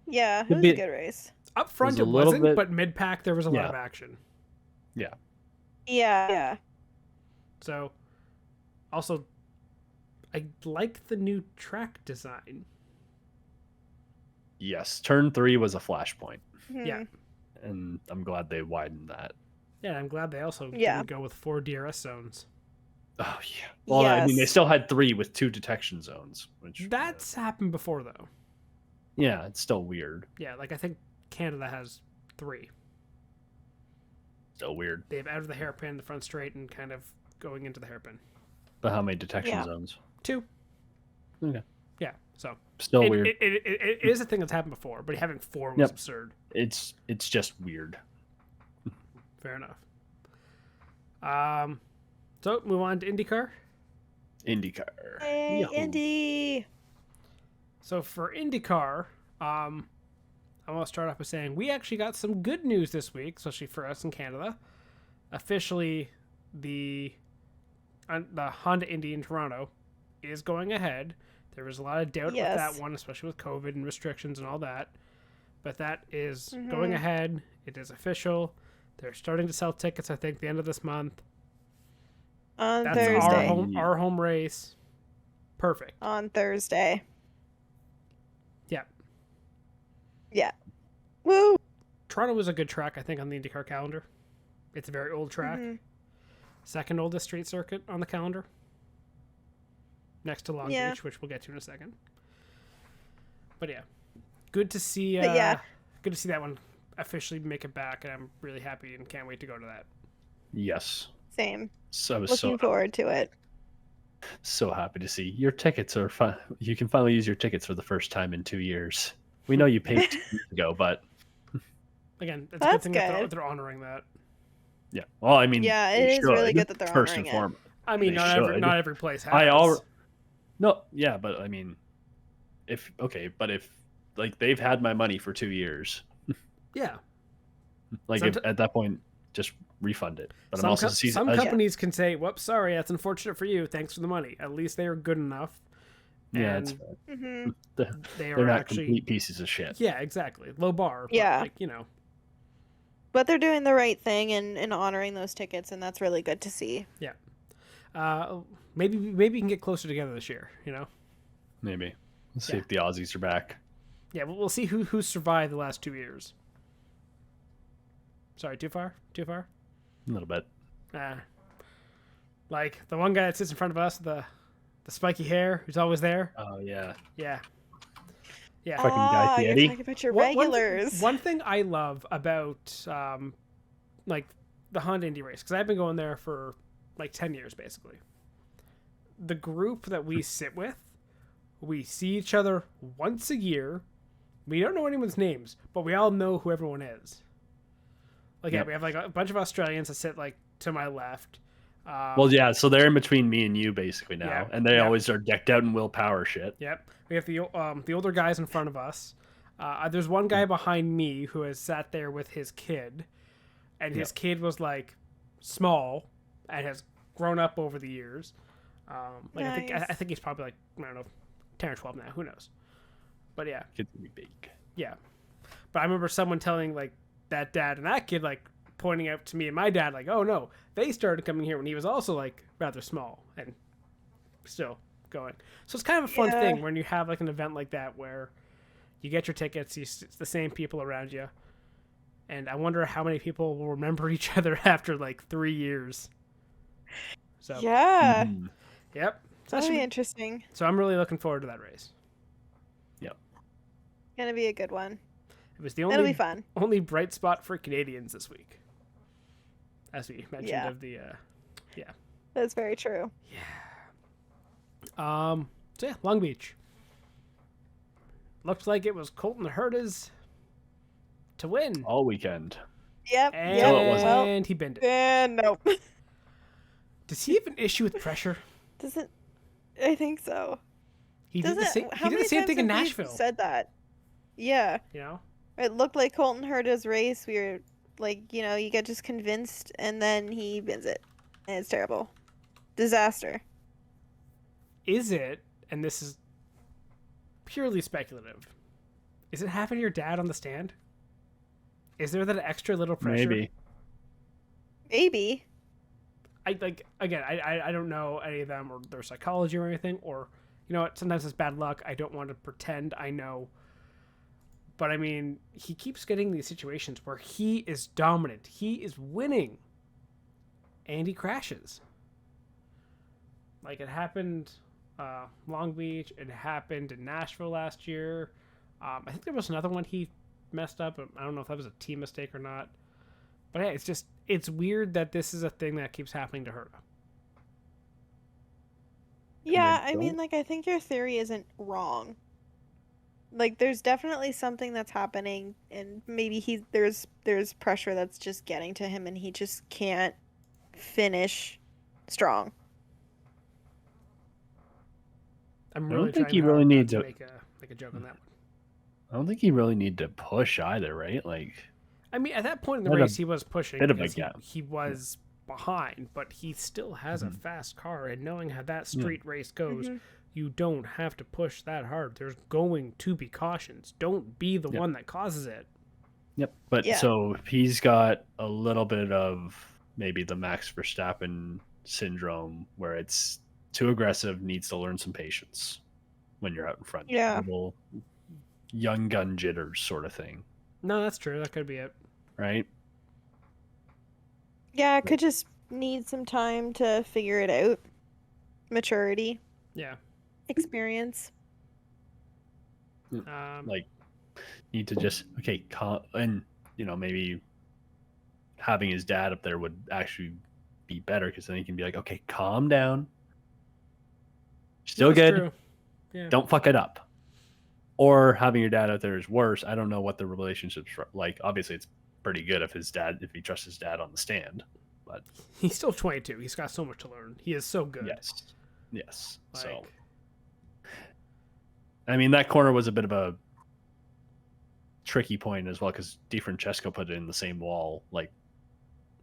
Yeah. It Could was be- a good race. Up front was a it little wasn't, bit- but mid-pack there was a lot Yeah. of action. Yeah. Yeah. So, also, I like the new track design. Yes, turn 3 was a flashpoint, Yeah. Mhm. and I'm glad they widened that. Yeah, I'm glad they also Yeah. didn't go with 4 DRS zones. Oh yeah. Well, I mean, they Yes. still had 3 with 2 detection zones, which That's happened before, though. yeah, it's still weird. Yeah, I think Canada has 3. Still weird. They have out of the hairpin, the front straight, and kind of going into the hairpin. But how many detection Yeah. zones? 2. Okay. Yeah, so Still it, weird. it is a thing that's happened before, but having 4 was Yep. absurd. It's just weird. Fair enough. So move on to IndyCar. IndyCar. Hey, Yahoo. Indy. So for IndyCar, I want to start off by saying we actually got some good news this week, especially for us in Canada. Officially, the Honda Indy in Toronto is going ahead. There was a lot of doubt Yes. with that one, especially with COVID and restrictions and all that. But that is going ahead. It is official. They're starting to sell tickets, I think, the end of this month. On That's Thursday. our home race. Perfect. On Thursday. Yeah. Yeah. Woo. Toronto was a good track, I think, on the IndyCar calendar. It's a very old track. Mhm. Second oldest street circuit on the calendar. Next to Long Yeah. Beach, which we'll get to in a second. But yeah. Good to see But yeah. good to see that one officially make it back, and I'm really happy and can't wait to go to that. Yes. Same. So I was Looking forward to it. so happy to see your tickets are fun. You can finally use your tickets for the first time in 2 years. We know you paid 2 years ago, but Again, it's a good That's thing that good. they're honoring that. yeah. Well, I mean, Yeah, they it is really should, good that they're first honoring and it. foremost. I mean, They not should. every place has. No, yeah, but I mean, if like they've had my money for 2 years. Yeah. Like at that point, just refund it. But I'm also some companies can say, "Whoops, sorry, that's unfortunate for you. Thanks for the money." At least they are good enough. Yeah, And that's right. Mm-hmm. they They're are not actually complete pieces of shit. Yeah, exactly. Low bar. But Yeah. like, you know. But they're doing the right thing and honoring those tickets, and that's really good to see. Yeah. Maybe we can get closer together this year. You know. Maybe. Let's see Yeah. if the Aussies are back. Yeah, we'll see who's survived the last 2 years. Sorry, too far? Too far? A little bit. Like the one guy that sits in front of us, the spiky hair, who's always there. Oh yeah. Yeah. Yeah. Fucking Guy You're Fieri. talking about your One- regulars. One thing I love about like the Honda Indy race, because I've been going there for like 10 years basically. The group that we sit with, we see each other once a year. We don't know anyone's names, but we all know who everyone is. Like, yeah, Yep. we have like a bunch of Australians that sit like to my left. Well, yeah. So they're in between me and you basically now, Yeah, and they yeah. always are decked out in willpower shit. Yep. We have the older guys in front of us. There's one guy behind me who has sat there with his kid, and his kid was like small and has grown up over the years. Like Nice. I think he's probably like, I don't know, 10 or 12 now. Who knows? But yeah, Kids will be big. yeah. But I remember someone telling like that dad and that kid like pointing out to me and my dad like, oh no, they started coming here when he was also like rather small and still going. So it's kind of a fun Yeah. thing when you have like an event like that where you get your tickets, it's the same people around you, and I wonder how many people will remember each other after like 3 years. So Yeah. Mhm. yep. So, That'll be interesting. so I'm really looking forward to that race. Yep. Gonna be a good one. It was the That'll be only fun. only bright spot for Canadians this week, as we mentioned Yeah. of the That's very true. So yeah, Long Beach. Looked like it was Colton Herta's to win, All weekend. Yep. and Yep. it wasn't. Well, he binned it. and nope. Does he have an issue with pressure? Doesn't. I think so. He did the same. How He did many the same times thing in have we Nashville. Said that. Yeah. You know, It looked like Colton Herta's race. We were like, you get just convinced, and then he bins it, and it's terrible. Disaster. is it? And this is purely speculative. Is it having your dad on the stand? Is there that extra little pressure? Maybe. Maybe. I like again. I don't know any of them or their psychology or anything. Or you know what? Sometimes it's bad luck. I don't want to pretend I know. But I mean, he keeps getting these situations where he is dominant. He is winning, and he crashes. Like it happened, Long Beach. It happened in Nashville last year. I think there was another one he messed up. I don't know if that was a team mistake or not. But yeah, it's weird that this is a thing that keeps happening to Herta. Yeah, they I mean, don't- like, I think your theory isn't wrong. Like, there's definitely something that's happening, and maybe there's pressure that's just getting to him, and he just can't finish strong. I'm I really don't think trying you hard really not need to to- make a joke on that one. I don't think you really need to push either, right? Like, I mean, at that point in the Bit of- race, he was pushing bit of a because gap. he was behind, but he still has a fast car. And knowing how that street race goes, Mhm. you don't have to push that hard. There's going to be cautions. Don't be the Yep. one that causes it. yep. But Yeah. so he's got a little bit of maybe the Max Verstappen syndrome where it's too aggressive, needs to learn some patience when you're out in front. Yeah. Little young gun jitters sort of thing, No, that's true. That could be it. right? Yeah, it could just need some time to figure it out. Maturity, Yeah. experience. Like, need to just, okay, and, maybe having his dad up there would actually be better because then he can be like, okay, calm down. Still that's good. true. Yeah. Don't fuck it up. Or having your dad out there is worse. I don't know what the relationship's like. Obviously, it's pretty good if he trusts his dad on the stand. But He's still 22. He's got so much to learn. He is so good. yes. So, Like, I mean, that corner was a bit of a tricky point as well because DiFrancesco put it in the same wall like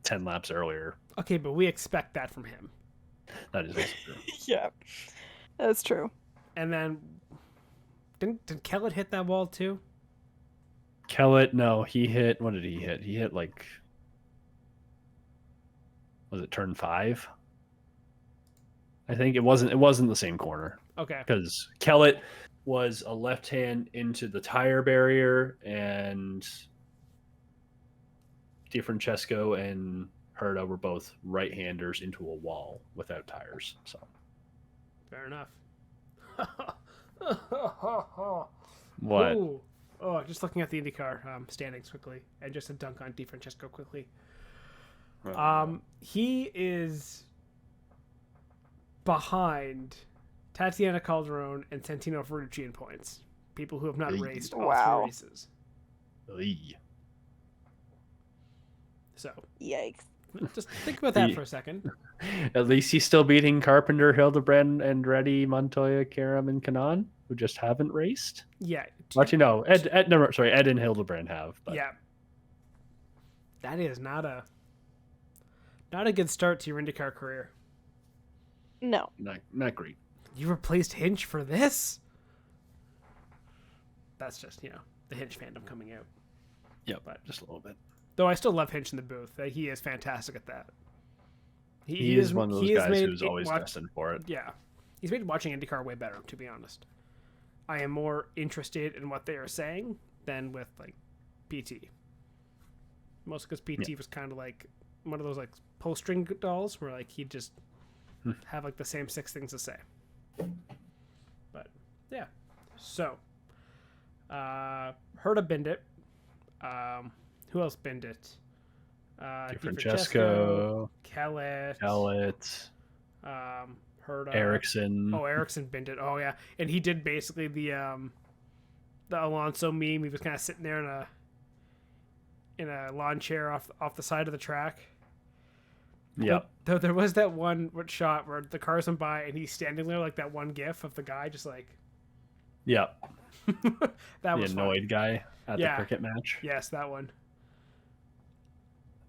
10 laps earlier. Okay, but we expect that from him. That is also true. Yeah, that's true. And then, did Kellett hit that wall too? Kellett, no, he hit. What did he hit? He hit like, was it turn 5? I think it wasn't. It wasn't the same corner Okay. because Kellett was a left hand into the tire barrier, and DiFrancesco and Herta were both right-handers into a wall without tires. So Fair enough. what? Ooh. Oh, just looking at the IndyCar standings quickly, and just a dunk on DiFrancesco quickly. He is behind Tatiana Calderon and Santino Ferrucci in points. People who have not raced all Wow. 3 races. Eey. So Yikes. just think about that for a second. At least he's still beating Carpenter, Hildebrand, Andretti, Montoya, Karam, and Kanan, who just haven't raced. Yeah. Actually, no. Ed and Hildebrand have. But Yeah. That is not a good start to your IndyCar career. No. not great. You replaced Hinch for this? That's just, the Hinch fandom coming out. Yeah, But- just a little bit. Though I still love Hinch in the booth. He is fantastic at that. He is one of those has guys made who's it always watch- destined for it. Yeah. He's made watching IndyCar way better, to be honest. I am more interested in what they are saying than with, like, PT. Mostly because PT was kind of like one of those, like, pull-string dolls where, like, he'd just have, like, the same 6 things to say. But, yeah. So, Herta binned it. Who else binned it? DiFrancesco, Kellett, Herta, Ericsson. Oh, Ericsson binned it. Oh yeah, and he did basically the Alonso meme. He was kind of sitting there in a lawn chair off the side of the track. Yeah. Though there was that one shot where the cars went by and he's standing there like that one gif of the guy just like. Yeah. That The was fun. annoyed guy at Yeah. the cricket match. Yes, that one.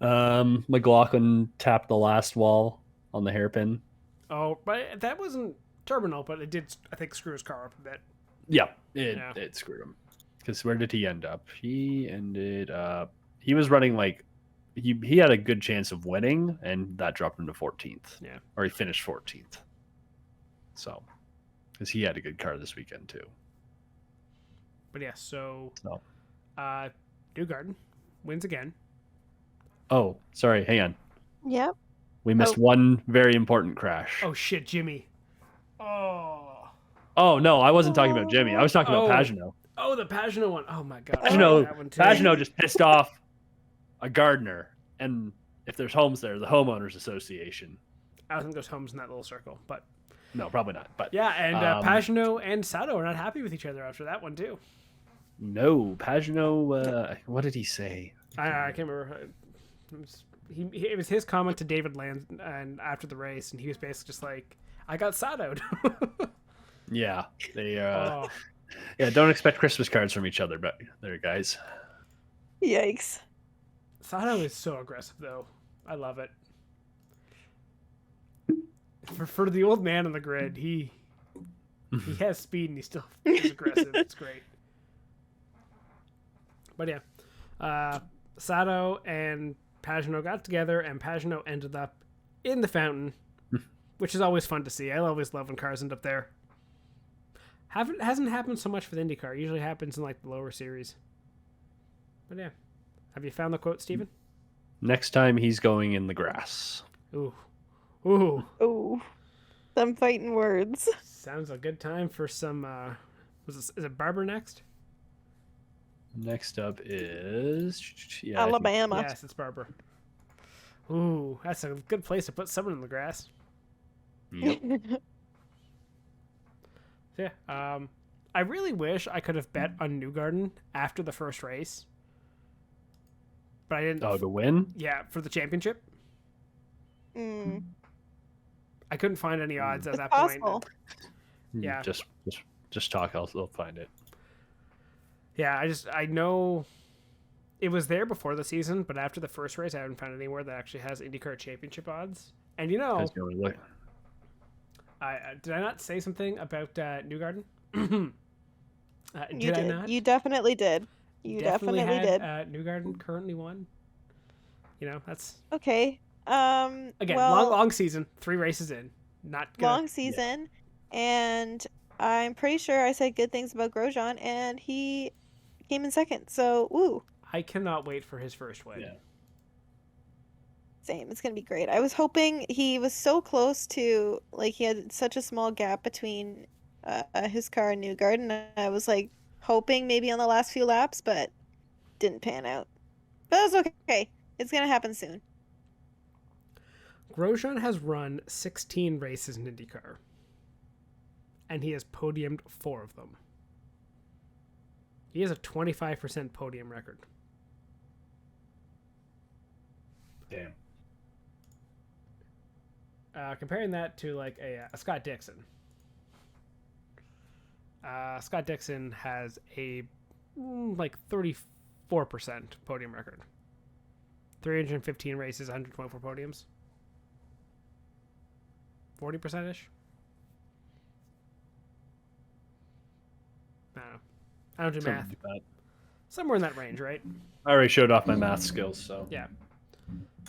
McLaughlin tapped the last wall on the hairpin. Oh, but that wasn't terminal, but it did, I think, screw his car up a bit. Yeah, Yeah. it screwed him. Because where did he end up? He ended up. He was running like he had a good chance of winning, and that dropped him to 14th. Yeah. Or he finished 14th. So, because he had a good car this weekend too. But yeah, so So. Newgarden wins again. Oh, sorry. Hang on. Yep. We missed one very important crash. Oh shit, Jimmy. Oh. Oh no, I wasn't talking about Jimmy. I was talking about Oh. Pagano. Oh, the Pagano one. Oh my god. That one too. Pagano just pissed off a gardener, and if there's homes there, the homeowners association. I don't think there's homes in that little circle, but No, probably not. But yeah, and Pagano and Sato are not happy with each other after that one too. no, Pagano. What did he say? I can't remember. It was his comment to David Land and after the race, and he was basically just like, "I got Sato'd." Yeah, they. Oh. Yeah, don't expect Christmas cards from each other, but there, guys. Yikes. Sato is so aggressive, though. I love it. For the old man on the grid, he has speed and he still is aggressive. It's great. But yeah, Sato and Pagano got together, and Pagano ended up in the fountain, which is always fun to see. I always love when cars end up there. Hasn't happened so much for the IndyCar. It usually happens in like the lower series. But yeah, have you found the quote, Steven? Next time he's going in the grass. Ooh, ooh. Ooh. Some fighting words. Sounds a good time for some. Is it Barber next? Next up is I think- Alabama. Yes, it's Barber. Ooh, that's a good place to put someone in the grass. Yep. Yeah. I really wish I could have bet on Newgarden after the first race, but I didn't. Oh, to win? Yeah, for the championship, Mm, I couldn't find any odds at it's that possible. point. Yeah. Just talk. I'll find it. Yeah, I know it was there before the season, but after the first race, I haven't found anywhere that actually has IndyCar championship odds. And did I not say something about Newgarden? You I did. not? You definitely did. You definitely had, did. Newgarden currently won. That's Okay. again Well, long season, 3 races in, not gonna, long season, and I'm pretty sure I said good things about Grosjean, and he came in second. So, woo. I cannot wait for his first win. Yeah. Same. It's gonna be great. I was hoping he was so close to he had such a small gap between his car and Newgarden. I was hoping maybe on the last few laps, but didn't pan out. But that's okay. It's gonna happen soon. Grosjean has run 16 races in IndyCar, and he has podiumed 4 of them. He has a 25% podium record. Damn. Comparing that to a Scott Dixon. Scott Dixon has a 34% podium record. 315 races, 124 podiums. 40%-ish? I don't know. I don't do math. Something like that. Somewhere in that range, right? I already showed off my math skills, so Yeah.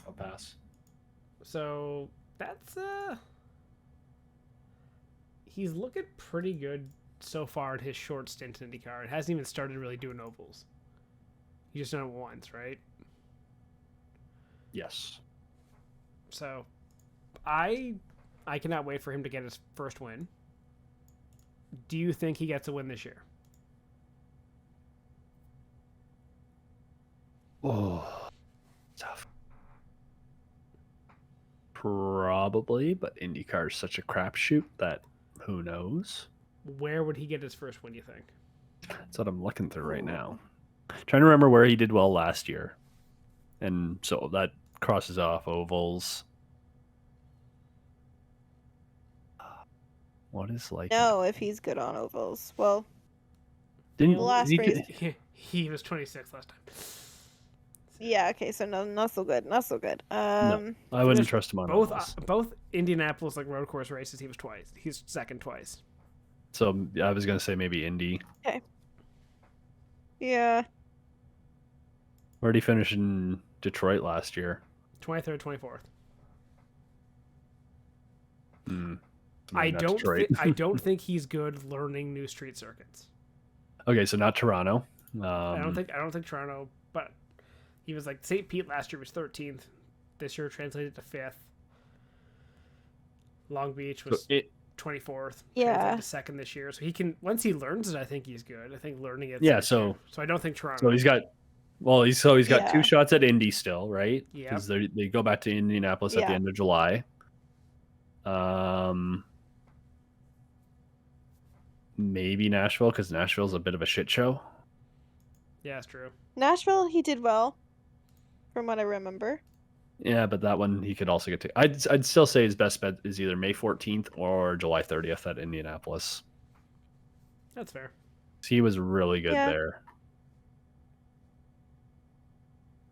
I'll pass. So that's he's looking pretty good so far in his short stint in IndyCar. It hasn't even started really doing ovals. He just done it once, right? Yes. So I cannot wait for him to get his first win. Do you think he gets a win this year? Oh, tough. Probably, but IndyCar is such a crapshoot that who knows? Where would he get his first win, you think? That's what I'm looking through right now. Trying to remember where he did well last year. And so that crosses off ovals. What is No, if he's good on ovals. Well, Didn't the last he, race. He was 26 last time. Yeah. Okay. So no, not so good. Not so good. No, I wouldn't trust him on ovals. Both Indianapolis road course races, he was twice. He's second twice. So I was gonna say maybe Indy. Okay. Yeah. Where did he finish in Detroit last year? 23rd, 24th. I don't think he's good learning new street circuits. Okay, so not Toronto. I don't think Toronto, but he was St. Pete last year was 13th. This year translated to 5th. Long Beach was 24th. Yeah. Translated to 2nd this year. So he can, once he learns it, I think he's good. I think learning it. Yeah, so I don't think Toronto. So he's got 2 shots at Indy still, right? Yeah. Because they go back to Indianapolis at the end of July. Maybe Nashville, because Nashville's a bit of a shit show. Yeah, it's true. Nashville, he did well, from what I remember. Yeah, but that one he could also get to. I'd still say his best bet is either May 14th or July 30th at Indianapolis. That's fair. He was really good there.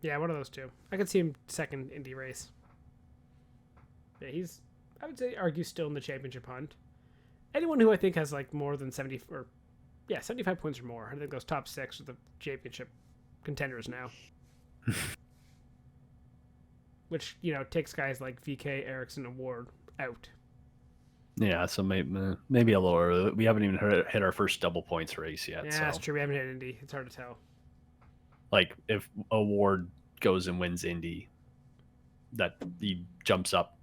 Yeah, one of those two. I could see him second Indy race. Yeah, he's, I would say, argue still in the championship hunt. Anyone who I think has more than 75 points or more. I think those top 6 are the championship contenders now. Which, takes guys like VK, Ericsson, and Ward out. Yeah, so maybe a little early. We haven't even hit our first double points race yet. Yeah, that's true. We haven't hit Indy. It's hard to tell. If a Ward goes and wins Indy, that he jumps up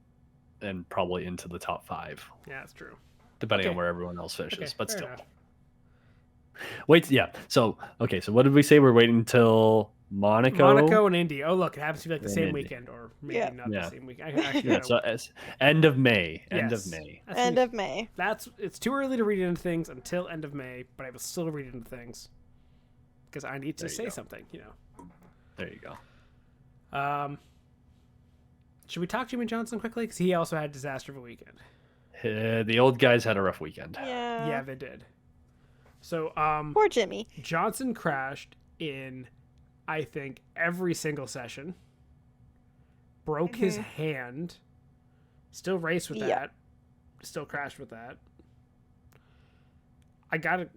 and probably into the top 5. Yeah, that's true. Depending on where everyone else finishes, but still. Enough. Wait, yeah. So what did we say? We're waiting until Monaco and Indy. Oh, look, it happens to be the same Indy. weekend, or maybe not the same week. So end of May. End Yes. of May. End of May. It's too early to read into things until end of May, but I will still read into things because I need to say something. There you go. Should we talk Jimmy Johnson quickly? Because he also had a disaster of a weekend. The old guys had a rough weekend. Yeah. Yeah, they did. So, Poor Jimmy. Johnson crashed in, I think, every single session. Broke his hand. Still raced with Yeah. that. Still crashed with that. I gotta,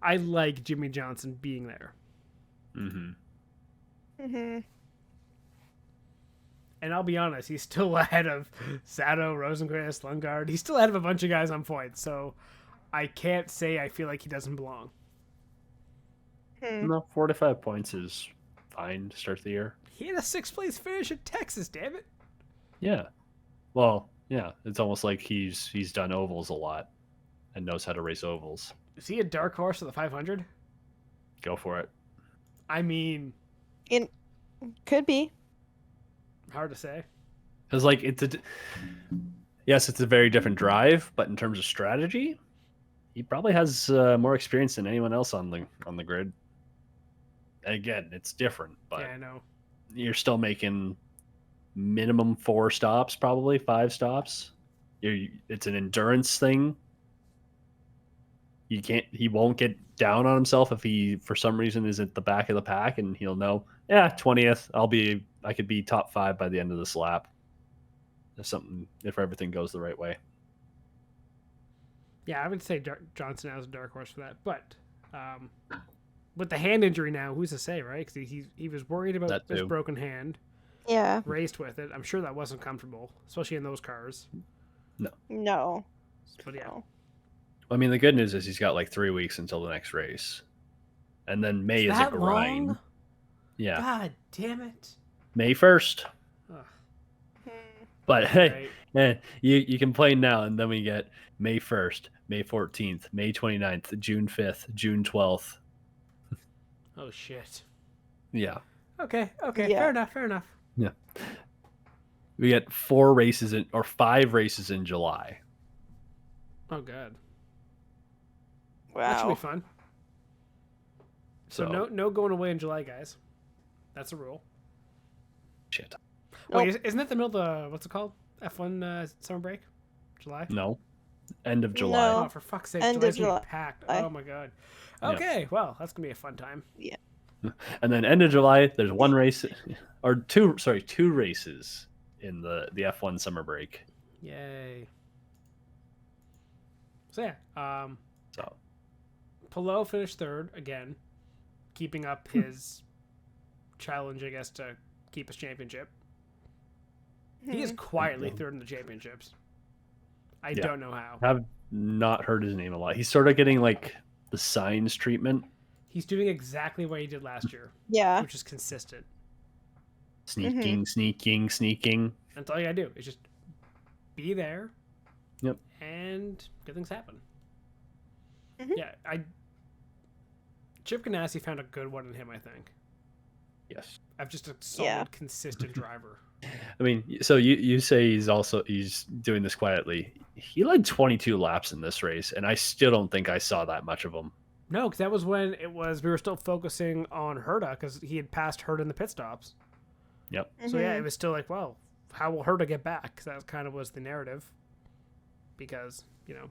I like Jimmy Johnson being there. Mm-hmm. And I'll be honest, he's still ahead of Sato, Rosenquist, Lundgaard. He's still ahead of a bunch of guys on points, so I can't say I feel like he doesn't belong. No, 4 to 5 points is fine to start the year. He had a 6th place finish at Texas, damn it. Yeah. Well, yeah, it's almost like he's done ovals a lot and knows how to race ovals. Is he a dark horse of the 500? Go for it. I mean, Could be. hard to say. Because like yes, it's a very different drive, but in terms of strategy, he probably has more experience than anyone else on the grid. Again, it's different, but Yeah, I know. you're still making minimum 4 stops, probably 5 stops. It's an endurance thing. He won't get down on himself if he for some reason is at the back of the pack, and he'll know, 20th, I could be top 5 by the end of this lap. If everything goes the right way. Yeah, I would say Johnson has a dark horse for that, but with the hand injury now, who's to say, right? Because he was worried about his broken hand. Yeah. Raced with it. I'm sure that wasn't comfortable, especially in those cars. No. But yeah. No. I mean, the good news is he's got like 3 weeks until the next race, and then May is a grind. Long? Yeah, God damn it. May 1st. Ugh. But hey, Right. you complain now, and then we get May 1st, May 14th, May 29th, June 5th, June 12th. Oh shit. Yeah. Okay. Yeah. Fair enough. Yeah. We get 5 races in July. Oh god. Wow. That should be fun. So no going away in July, guys. That's a rule. Shit. Wait, isn't that the middle of the, what's it called? F1 summer break? July? No. End of July. No. Oh, for fuck's sake. End of July's gonna July. be packed. July. Oh my god. Yeah. Okay, well, that's gonna be a fun time. And then end of July, there's 1 race, or 2 races in the F1 summer break. Yay. So yeah, So Palou finished 3rd again, keeping up his challenge, I guess, to keep his championship. He is quietly 3rd in the championships. I don't know how. I've not heard his name a lot. He's sort of getting like the signs treatment. He's doing exactly what he did last year, Yeah. which is consistent. Sneaking. That's all you gotta do is just be there. Yep. And good things happen. Mhm. Yeah, Chip Ganassi found a good one in him, I think. Yes. I've just a solid, consistent driver. I mean, so you say he's doing this quietly. He led 22 laps in this race, and I still don't think I saw that much of him. No, because that was when we were still focusing on Herta because he had passed Herta in the pit stops. Yep. So yeah, it was still like, well, how will Herta get back? Because that kind of was the narrative. Because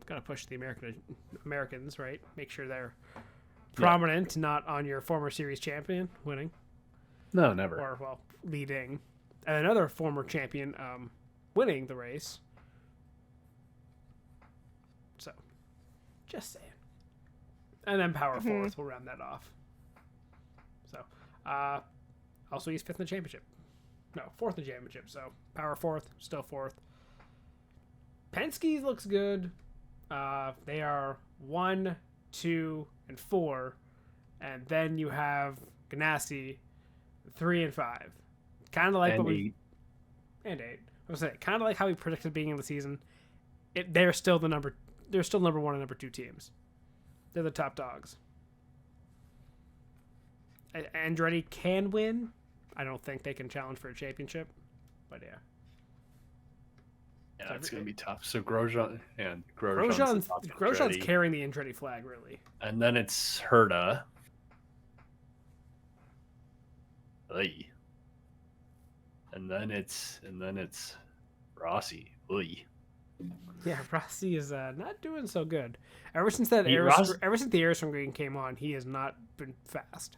gotta push the Americans, right? Make sure they're prominent, not on your former series champion winning. No, never. Or leading, and another former champion winning the race. So, just saying. And then Power 4th will round that off. So, also he's 5th in the championship. No, 4th in the championship. So Power 4th, still 4th. Penske looks good. They are 1, 2, and 4, and then you have Ganassi 3 and 5. Kind of like And what we and 8. I was saying, kind of like how we predicted beginning of the season. They're still number 1 and number 2 teams. They're the top dogs. Andretti can win. I don't think they can challenge for a championship, but yeah. Yeah, it's going to be tough. So Grosjean's Grosjean's carrying the Andretti flag, really. And then it's Herta. Oy. And then it's Rossi. Oy. Yeah, Rossi is not doing so good. Ever since that ever since the aeroscreen green came on, he has not been fast.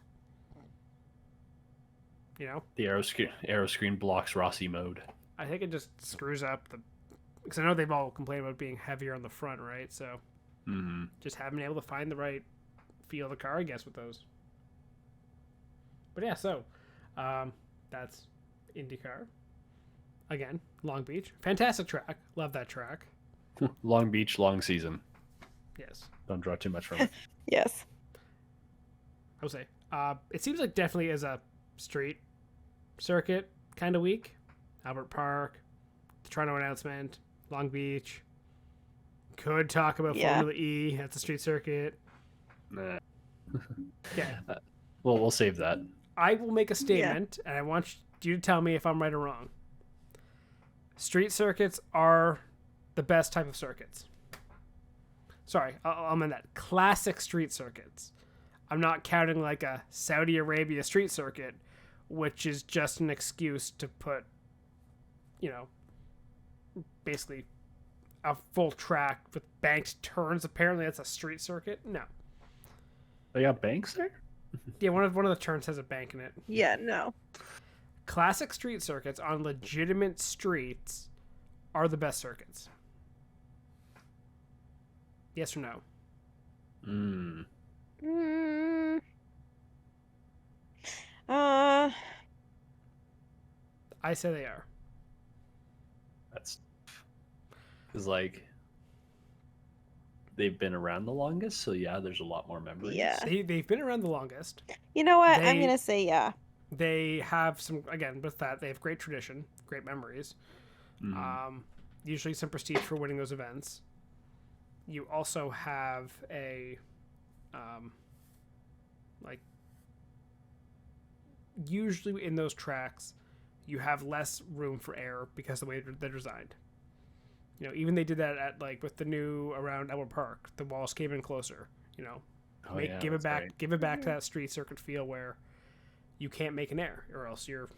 You know, The arrow screen blocks Rossi mode. I think it just screws up the. Because I know they've all complained about being heavier on the front, right? So, just haven't been able to find the right feel of the car, I guess, with those. But yeah, so that's IndyCar. Again, Long Beach, fantastic track. Love that track. Long Beach, long season. Yes. Don't draw too much from it. Yes. I would say. It seems like definitely is a street circuit kind of week. Albert Park, the Toronto announcement, Long Beach. Could talk about Formula E. That's a street circuit. Nah. Yeah. Well, we'll save that. I will make a statement, and I want you to tell me if I'm right or wrong. Street circuits are the best type of circuits. Sorry, I'll amend that. Classic street circuits. I'm not counting like a Saudi Arabia street circuit, which is just an excuse to put, basically a full track with banked turns. Apparently that's a street circuit. No. They got banks there? Yeah, one of the turns has a bank in it. Yeah, no. Classic street circuits on legitimate streets are the best circuits. Yes or no? I say they are. That's because they've been around the longest, so yeah, there's a lot more memories. Yeah. They've been around the longest. You know what? I'm going to say yeah. They have some, again, with that, they have great tradition, great memories. Usually some prestige for winning those events. You also have a, usually in those tracks, you have less room for error because of the way they're designed. Even they did that at with the new around Albert Park. The walls came in closer. Give it back to that street circuit feel where you can't make an error or else you're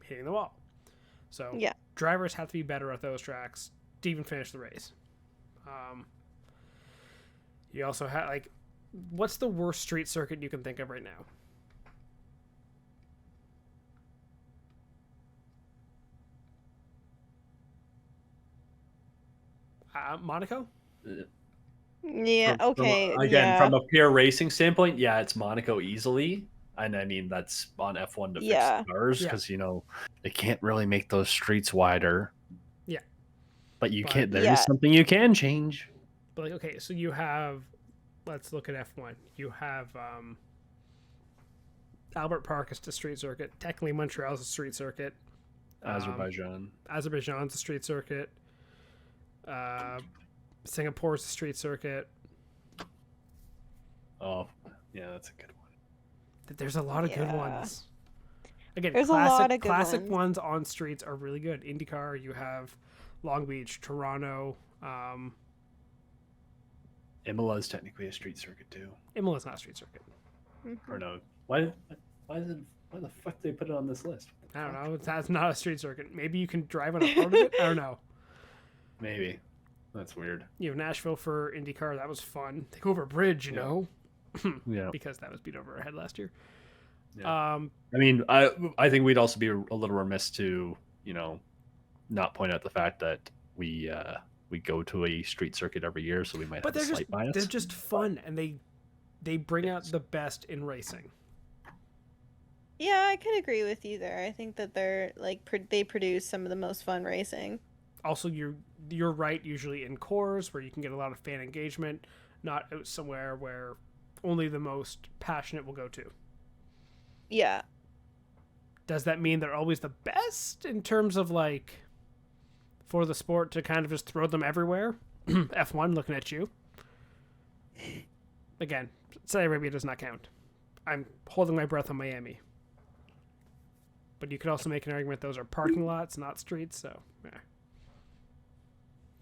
hitting the wall. So drivers have to be better at those tracks to even finish the race. You also have what's the worst street circuit you can think of right now? Monaco? Yeah, okay. From a pure racing standpoint, it's Monaco easily. And I mean, that's on F1 to fix the cars because, they can't really make those streets wider. Yeah. But there's something you can change. But okay, so you have, let's look at F1. You have Albert Park is the street circuit. Technically, Montreal's a street circuit. Azerbaijan's a street circuit. Singapore's a street circuit. Oh, yeah, that's a good one. There's a lot of good ones. Again, there's a lot of classic ones on streets are really good. IndyCar, you have Long Beach, Toronto. Imola is technically a street circuit too. Imola's not a street circuit. Or no? Why the fuck did they put it on this list? I don't know. That's not a street circuit. Maybe you can drive on a part of it. I don't know. Maybe. That's weird. You have Nashville for IndyCar. That was fun. They go over a bridge, you know? Yeah. Because that was beat over our head last year. Yeah. I mean, I think we'd also be a little remiss to, not point out the fact that we go to a street circuit every year, so we might have a slight bias. They're just fun, and they bring out the best in racing. Yeah, I could agree with you there. I think that they're they produce some of the most fun racing. Also, you're right. Usually in cores where you can get a lot of fan engagement, not out somewhere where only the most passionate will go to. Yeah. Does that mean they're always the best in terms of for the sport to kind of just throw them everywhere? F1 looking at you. Again, Saudi Arabia does not count. I'm holding my breath on Miami. But you could also make an argument those are parking lots, not streets, so yeah.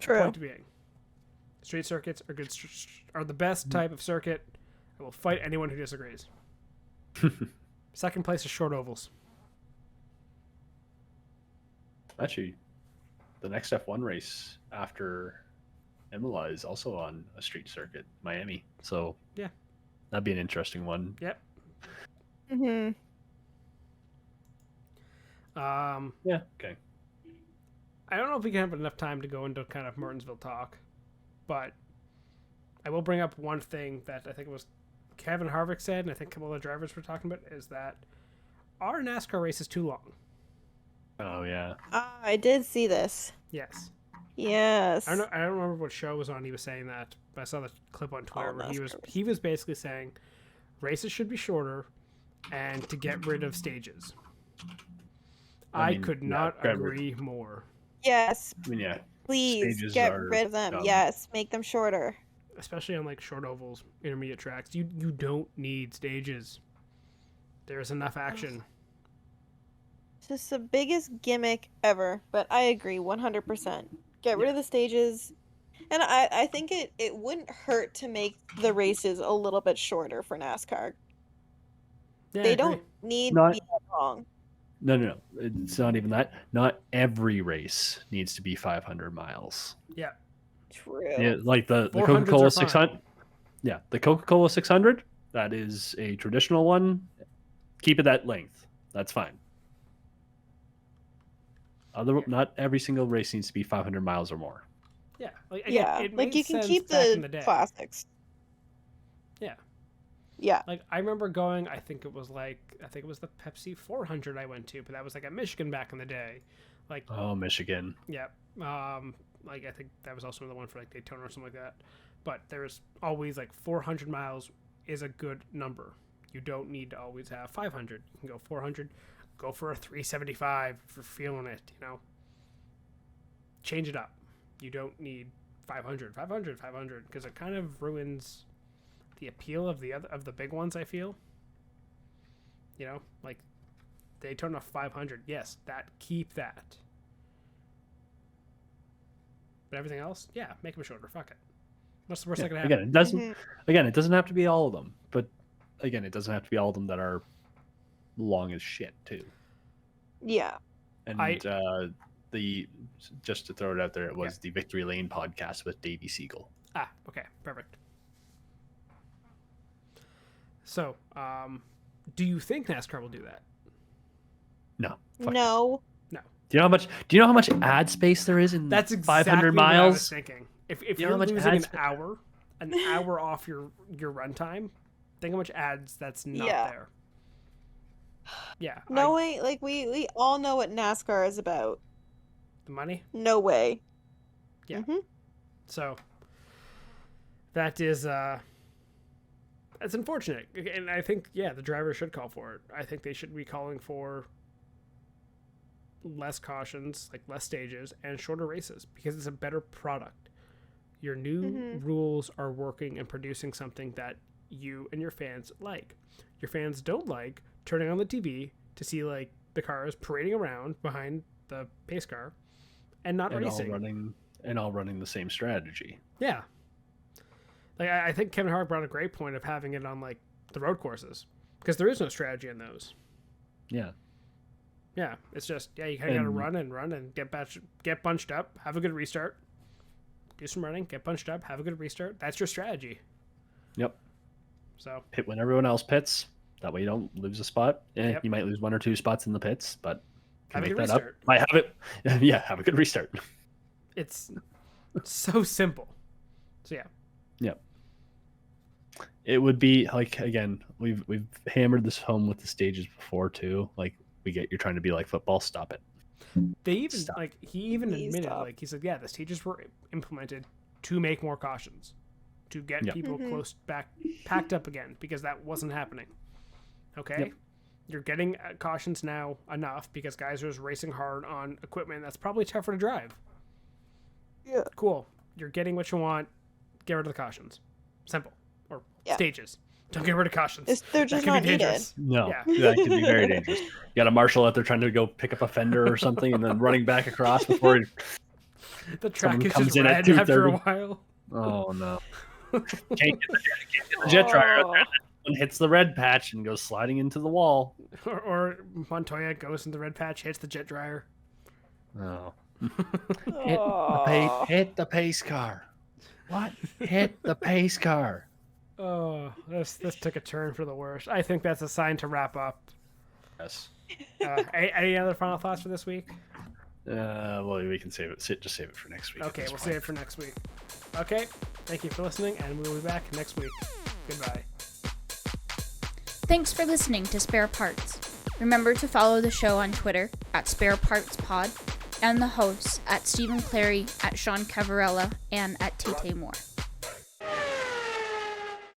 True. Point being, street circuits are the best type of circuit. I will fight anyone who disagrees. Second place is short ovals. Actually, the next F1 race after Imola is also on a street circuit, Miami. So Yeah. that'd be an interesting one. Yep. Mm-hmm. Yeah. Okay. I don't know if we can have enough time to go into kind of Martinsville talk, but I will bring up one thing that I think it was Kevin Harvick said, and I think a couple of the drivers were talking about, is that our NASCAR race is too long. Oh yeah. I did see this. Yes. Yes. I don't remember what show was on. He was saying that, but I saw the clip on Twitter where he was basically saying races should be shorter and to get rid of stages. I could not agree more. Yes. I mean, yeah. Please Stages get are rid of them. dumb. Yes, make them shorter. Especially on like short ovals, intermediate tracks. You don't need stages. There's enough action. It's just the biggest gimmick ever, but I agree 100%. Get rid of the stages. And I think it wouldn't hurt to make the races a little bit shorter for NASCAR. Yeah, They don't need to Not- be that long. No. It's not even that. Not every race needs to be 500 miles. Yeah. True. Yeah, like the 400s Coca-Cola are fine. 600. Yeah, the Coca-Cola 600. That is a traditional one. Keep it that length. That's fine. Not every single race needs to be 500 miles or more. Yeah. Like, again, Yeah, it like made you can sense keep back in the the day. classics. Yeah. Yeah. Like I remember going, I think it was the Pepsi 400 I went to, but that was like at Michigan back in the day. Like, Oh, Michigan. yeah. Like I think that was also the one for like Daytona or something like that. But there's always like 400 miles is a good number. You don't need to always have 500. You can go 400, go for a 375 if you're feeling it, you know. Change it up. You don't need 500, because it kind of ruins the appeal of the big ones, I feel. You know, like Daytona 500. Yes, keep that. But everything else, yeah, make them shorter. Fuck it. What's the worst that can happen? Again, it doesn't. Mhm. Again, it doesn't have to be all of them, but again, it doesn't have to be all of them that are long as shit too. Yeah. And just to throw it out there, it was the Victory Lane podcast with Davey Siegel. Ah, okay, perfect. So, do you think NASCAR will do that? No. Fuck No. Do you know how much ad space there is in That's exactly 500 what I was miles? thinking. If You know you're how much losing ads- an hour off your runtime, think how much ads that's not Yeah. there. Yeah. No way. Like we all know what NASCAR is about. The money. No way. Yeah. Mhm. So that is that's unfortunate, and I think the driver should call for it. I think they should be calling for less cautions, like less stages and shorter races, because it's a better product. Your new rules are working and producing something that you and your fans like. Your fans don't like turning on the TV to see like the cars parading around behind the pace car and not racing. all running the same strategy. Yeah. Like I think Kevin Hart brought a great point of having it on like the road courses, because there is no strategy in those. Yeah. Yeah, it's just you kind of got to run and get bunched up, have a good restart, do some running, get bunched up, have a good restart. That's your strategy. Yep. So Pit when everyone else pits. That way you don't lose a spot. Yep. You might lose one or two spots in the pits, but Have a make good that up. restart. Might have it. Yeah, have a good restart. It's so simple. So yeah. Yep. It would be like, again, we've hammered this home with the stages before too. Like we get you're trying to be like football. Stop it. They even Stop. he even Please admitted, stop. like he said, the stages were implemented to make more cautions, to get Yep. people packed up again, because that wasn't happening. Okay, Yep. You're getting cautions now enough because guys are just racing hard on equipment that's probably tougher to drive. Yeah. Cool. You're getting what you want. Get rid of the cautions. Simple. Or Yeah. stages. Don't get rid of cautions. They're That just could not be needed. dangerous. No, Yeah. that could be very dangerous. You got a marshal out there trying to go pick up a fender or something, and then running back across before he. The track Someone is comes just in at red after a 2:30. while. Oh no! Can't get the jet dryer out there. And hits the red patch and goes sliding into the wall. Or Montoya goes in the red patch, hits the jet dryer. Oh, Hit the pace car. What? Hit the pace car. Oh, this took a turn for the worst. I think that's a sign to wrap up. Yes. Any other final thoughts for this week? Well, we can save it. Just save it for next week. Okay, we'll save it for next week. Okay, thank you for listening, and we'll be back next week. Goodbye. Thanks for listening to Spare Parts. Remember to follow the show on Twitter at sparepartspod and the hosts at Stephen Clary, at Sean Cavarella, and at Tate Moore.